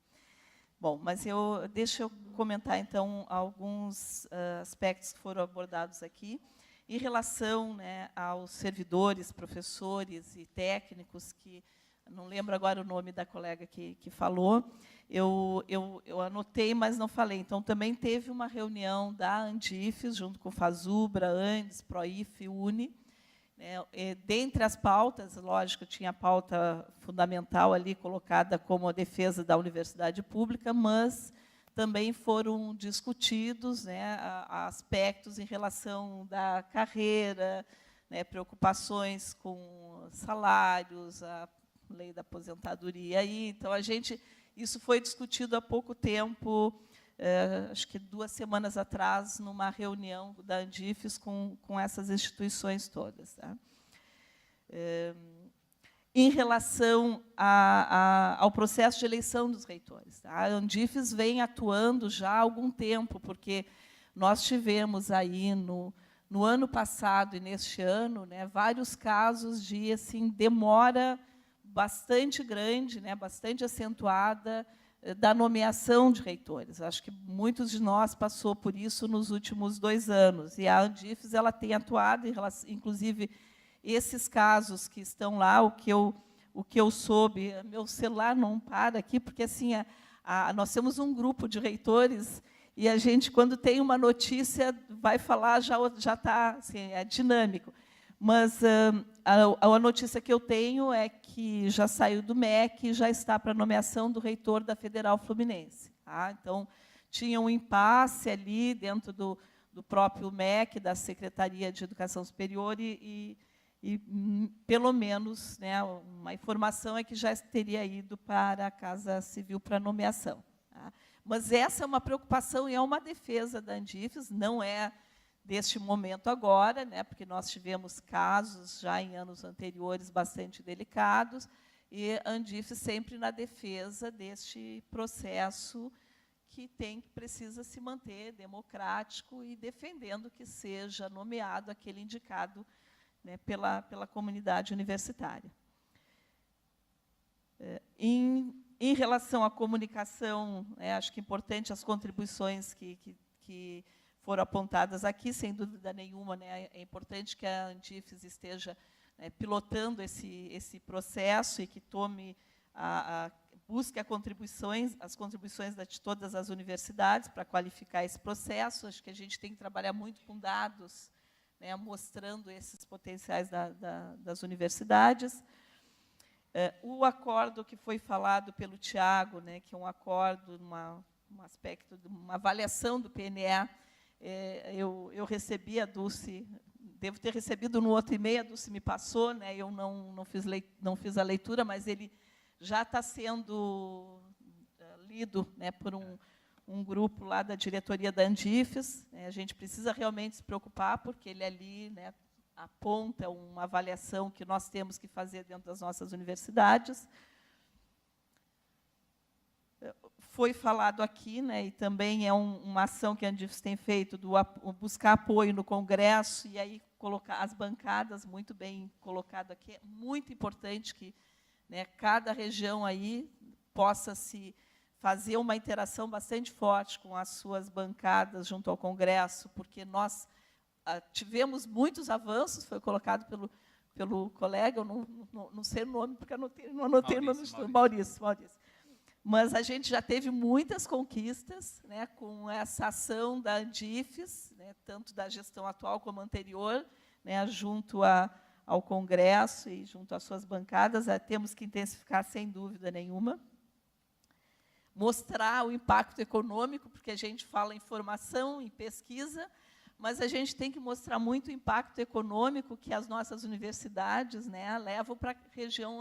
Bom, mas deixa eu comentar, então, alguns aspectos que foram abordados aqui. Em relação, né, aos servidores, professores e técnicos, que não lembro agora o nome da colega que falou, eu anotei, mas não falei. Então, também teve uma reunião da Andifes, junto com Fazubra, Andes, Proif, Uni. Dentre as pautas, lógico, tinha a pauta fundamental ali colocada como a defesa da universidade pública, mas também foram discutidos, né, aspectos em relação da carreira, né, preocupações com salários, a lei da aposentadoria. Então, isso foi discutido há pouco tempo, acho que 2 semanas atrás, numa reunião da Andifes com essas instituições todas. Tá? em relação ao processo de eleição dos reitores. A Andifes vem atuando já há algum tempo, porque nós tivemos aí, no ano passado e neste ano, né, vários casos de assim, demora bastante grande, né, bastante acentuada, da nomeação de reitores. Acho que muitos de nós passou por isso nos últimos 2 anos. E a Andifes ela tem atuado, em relação, inclusive, esses casos que estão lá, o que eu soube, meu celular não para aqui, porque assim, nós temos um grupo de reitores e a gente, quando tem uma notícia, vai falar, já está, assim, é dinâmico. Mas a notícia que eu tenho é que já saiu do MEC e já está para a nomeação do reitor da Federal Fluminense. Tá? Então, tinha um impasse ali dentro do próprio MEC, da Secretaria de Educação Superior, e pelo menos, né, uma informação é que já teria ido para a Casa Civil para nomeação. Tá? Mas essa é uma preocupação e é uma defesa da Andifes, não é deste momento agora, né, porque nós tivemos casos já em anos anteriores bastante delicados, e a Andifes sempre na defesa deste processo que precisa se manter democrático e defendendo que seja nomeado aquele indicado, né, pela comunidade universitária. Em relação à comunicação, acho que é importante as contribuições que foram apontadas aqui, sem dúvida nenhuma, né, é importante que a Andifes esteja, né, pilotando esse processo e que busque as contribuições de todas as universidades para qualificar esse processo. Acho que a gente tem que trabalhar muito com dados, né, mostrando esses potenciais das universidades. O acordo que foi falado pelo Tiago, né, que é um acordo, um aspecto, uma avaliação do PNE, eu recebi, a Dulce, devo ter recebido no outro e-mail, a Dulce me passou, né, eu não fiz a leitura, mas ele já está sendo lido, né, por um grupo lá da diretoria da Andifes. A gente precisa realmente se preocupar, porque ele ali, né, aponta uma avaliação que nós temos que fazer dentro das nossas universidades. Foi falado aqui, né, e também é uma ação que a Andifes tem feito, buscar apoio no Congresso, e aí colocar as bancadas, muito bem colocado aqui. É muito importante que, né, cada região aí possa se fazer uma interação bastante forte com as suas bancadas junto ao Congresso, porque nós tivemos muitos avanços, foi colocado pelo colega, eu não sei o nome, porque eu não anotei o nome do Maurício. Mas a gente já teve muitas conquistas, né, com essa ação da Andifes, né, tanto da gestão atual como anterior, né, junto ao Congresso e junto às suas bancadas. Temos que intensificar, sem dúvida nenhuma. Mostrar o impacto econômico, porque a gente fala em formação, em pesquisa, mas a gente tem que mostrar muito o impacto econômico que as nossas universidades, né, levam para a região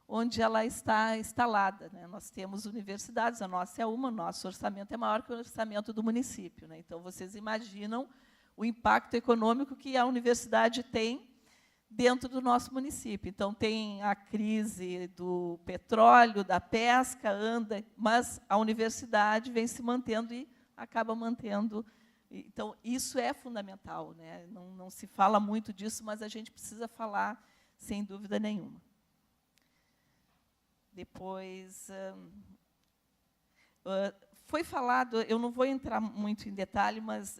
onde ela está instalada, né. Nós temos universidades, a nossa é uma, o nosso orçamento é maior que o orçamento do município, né. Então, vocês imaginam o impacto econômico que a universidade tem dentro do nosso município. Então, tem a crise do petróleo, da pesca, mas a universidade vem se mantendo e acaba mantendo. Então, isso é fundamental, né? Não se fala muito disso, mas a gente precisa falar, sem dúvida nenhuma. Depois, foi falado, eu não vou entrar muito em detalhe, mas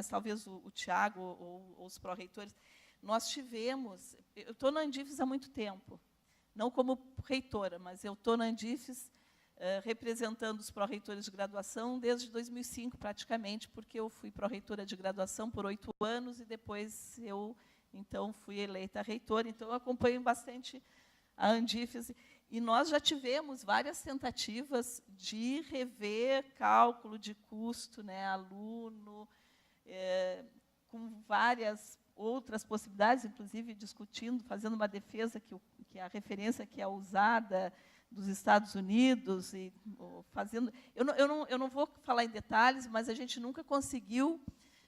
talvez o Tiago ou os pró-reitores, nós tivemos, eu estou na Andifes há muito tempo, não como reitora, mas eu estou na Andifes representando os pró-reitores de graduação desde 2005, praticamente, porque eu fui pró-reitora de graduação por 8 anos e depois eu, então, fui eleita reitora. Então, eu acompanho bastante a Andifes. E nós já tivemos várias tentativas de rever cálculo de custo, né, aluno, com várias outras possibilidades, inclusive discutindo, fazendo uma defesa que a referência que é usada dos Estados Unidos, e fazendo. Eu não vou falar em detalhes, mas a gente nunca conseguiu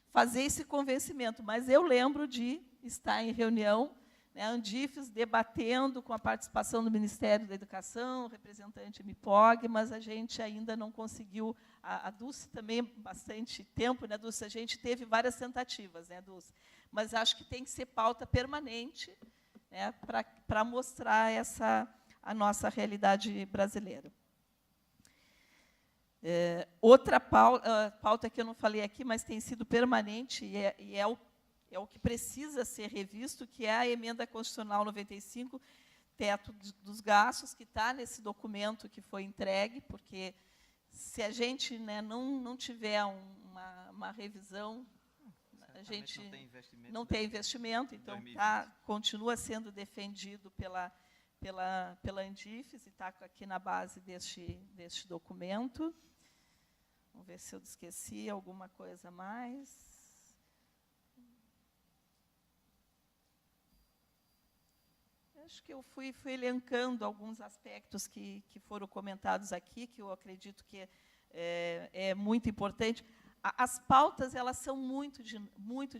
fazer esse convencimento. Mas eu lembro de estar em reunião, né, a Andifes debatendo com a participação do Ministério da Educação, representante MIPOG, mas a gente ainda não conseguiu. A Dulce também, bastante tempo, né, Dulce? A gente teve várias tentativas, né, Dulce? Mas acho que tem que ser pauta permanente, né, para mostrar a nossa realidade brasileira. Outra pauta que eu não falei aqui, mas tem sido permanente, e é o que precisa ser revisto, que é a Emenda Constitucional 95, teto dos gastos, que está nesse documento que foi entregue, porque se a gente, né, não tiver uma revisão, a gente não tem investimento, então continua sendo defendido pela Andifes, e está aqui na base deste documento. Vamos ver se eu esqueci alguma coisa mais. Acho que eu fui elencando alguns aspectos que foram comentados aqui, que eu acredito que é muito importante. As pautas, elas são muito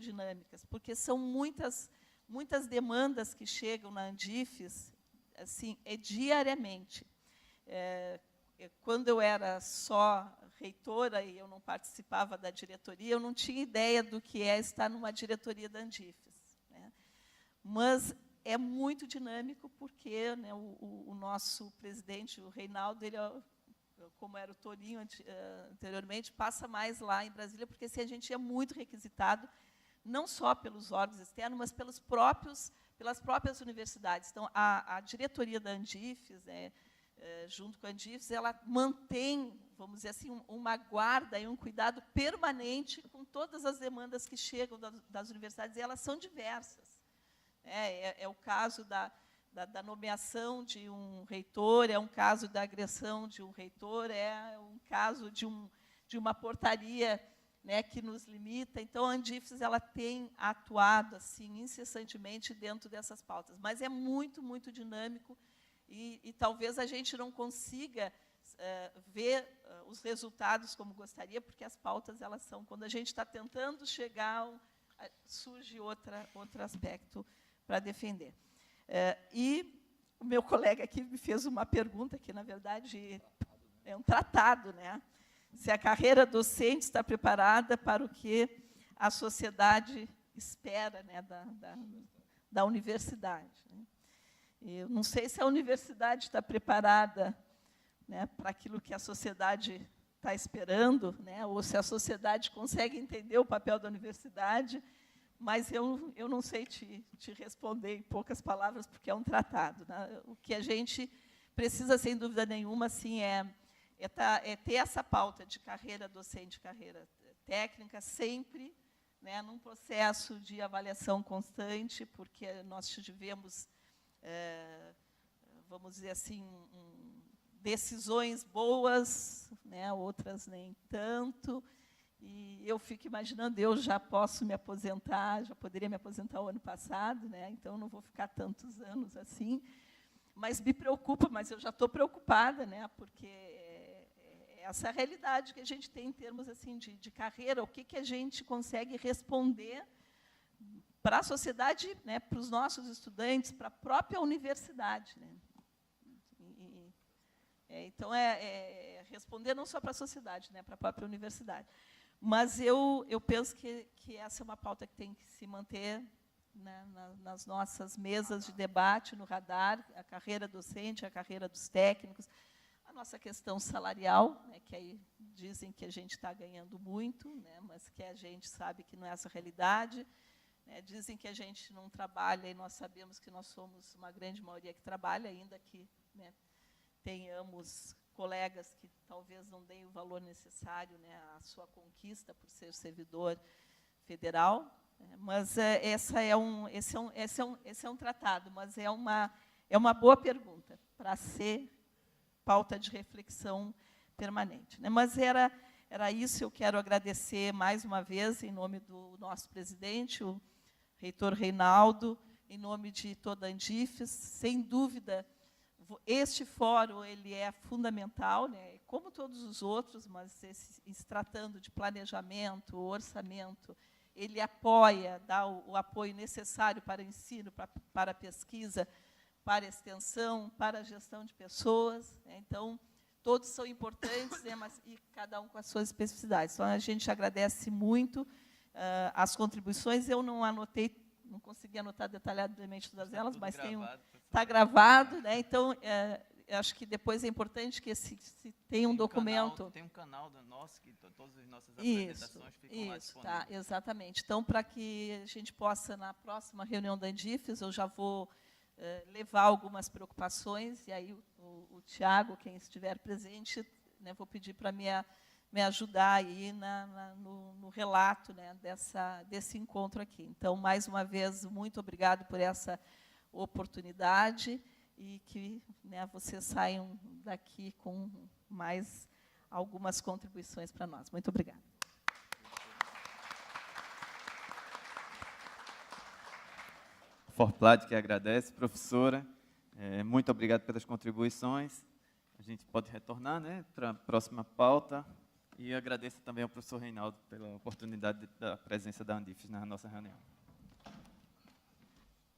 dinâmicas, porque são muitas demandas que chegam na Andifes, assim, diariamente. Quando eu era só reitora e eu não participava da diretoria, eu não tinha ideia do que é estar numa diretoria da Andifes, né? Mas é muito dinâmico, porque, né, o nosso presidente, o Reinaldo, ele, como era o Torinho anteriormente, passa mais lá em Brasília, porque assim, a gente é muito requisitado, não só pelos órgãos externos, mas pelas próprias universidades. Então, a diretoria da Andifes, junto com a Andifes, ela mantém, vamos dizer assim, uma guarda e um cuidado permanente com todas as demandas que chegam das universidades, e elas são diversas. É o caso da nomeação de um reitor, é um caso da agressão de um reitor, é um caso de uma portaria, né, que nos limita. Então, a Andifes, ela tem atuado assim, incessantemente dentro dessas pautas. Mas é muito dinâmico, e talvez a gente não consiga ver os resultados como gostaria, porque as pautas, elas são, quando a gente está tentando chegar, surge outro aspecto para defender. E o meu colega aqui me fez uma pergunta, que, na verdade, é um tratado, né? Se a carreira docente está preparada para o que a sociedade espera, né, da universidade. Eu não sei se a universidade está preparada, né, para aquilo que a sociedade está esperando, né, ou se a sociedade consegue entender o papel da universidade, mas eu não sei te responder em poucas palavras, porque é um tratado, né? O que a gente precisa, sem dúvida nenhuma, assim, é ter essa pauta de carreira docente, carreira técnica, sempre, né, num processo de avaliação constante, porque nós tivemos, vamos dizer assim, decisões boas, né, outras nem tanto. E eu fico imaginando, eu já posso me aposentar, já poderia me aposentar o ano passado, né? Então não vou ficar tantos anos assim, mas me preocupa, mas eu já estou preocupada, né? Porque essa é a realidade que a gente tem em termos assim de carreira, o que a gente consegue responder para a sociedade, né, para os nossos estudantes, para a própria universidade, né? Então, responder não só para a sociedade, né, para a própria universidade. Mas eu penso que essa é uma pauta que tem que se manter, né, nas nossas mesas de debate, no radar, a carreira docente, a carreira dos técnicos, a nossa questão salarial, né, que aí dizem que a gente está ganhando muito, né, mas que a gente sabe que não é essa a realidade. Né, dizem que a gente não trabalha, e nós sabemos que nós somos uma grande maioria que trabalha, ainda que, né, tenhamos colegas que talvez não deem o valor necessário, né, à sua conquista por ser servidor federal, né, mas esse é um tratado, mas é uma boa pergunta para ser pauta de reflexão permanente, né. Mas era isso. Eu quero agradecer mais uma vez, em nome do nosso presidente, o reitor Reinaldo, em nome de toda a Andifes. Sem dúvida, este fórum ele é fundamental, né, como todos os outros, mas se tratando de planejamento, orçamento ele apoia, dá o apoio necessário para o ensino, para a pesquisa, para a extensão, para a gestão de pessoas, né? Então, todos são importantes, né, mas e cada um com as suas especificidades. Então, a gente agradece muito as contribuições. Eu não anotei, não consegui anotar detalhadamente todas elas, mas está gravado, né? Então, eu acho que depois é importante que se tenha um documento. Tem um canal nosso que todas as nossas apresentações ficam lá disponíveis. Tá, exatamente. Então, para que a gente possa, na próxima reunião da Andifes, eu já vou levar algumas preocupações, e aí o Tiago, quem estiver presente, né, vou pedir para me ajudar aí no relato, né, desse encontro aqui. Então, mais uma vez, muito obrigado por essa oportunidade e que, né, vocês saiam daqui com mais algumas contribuições para nós. Muito obrigada. Forplat que agradece, professora. Muito obrigado pelas contribuições. A gente pode retornar, né, para a próxima pauta. E agradeço também ao professor Reinaldo pela oportunidade da presença da Andifes na nossa reunião.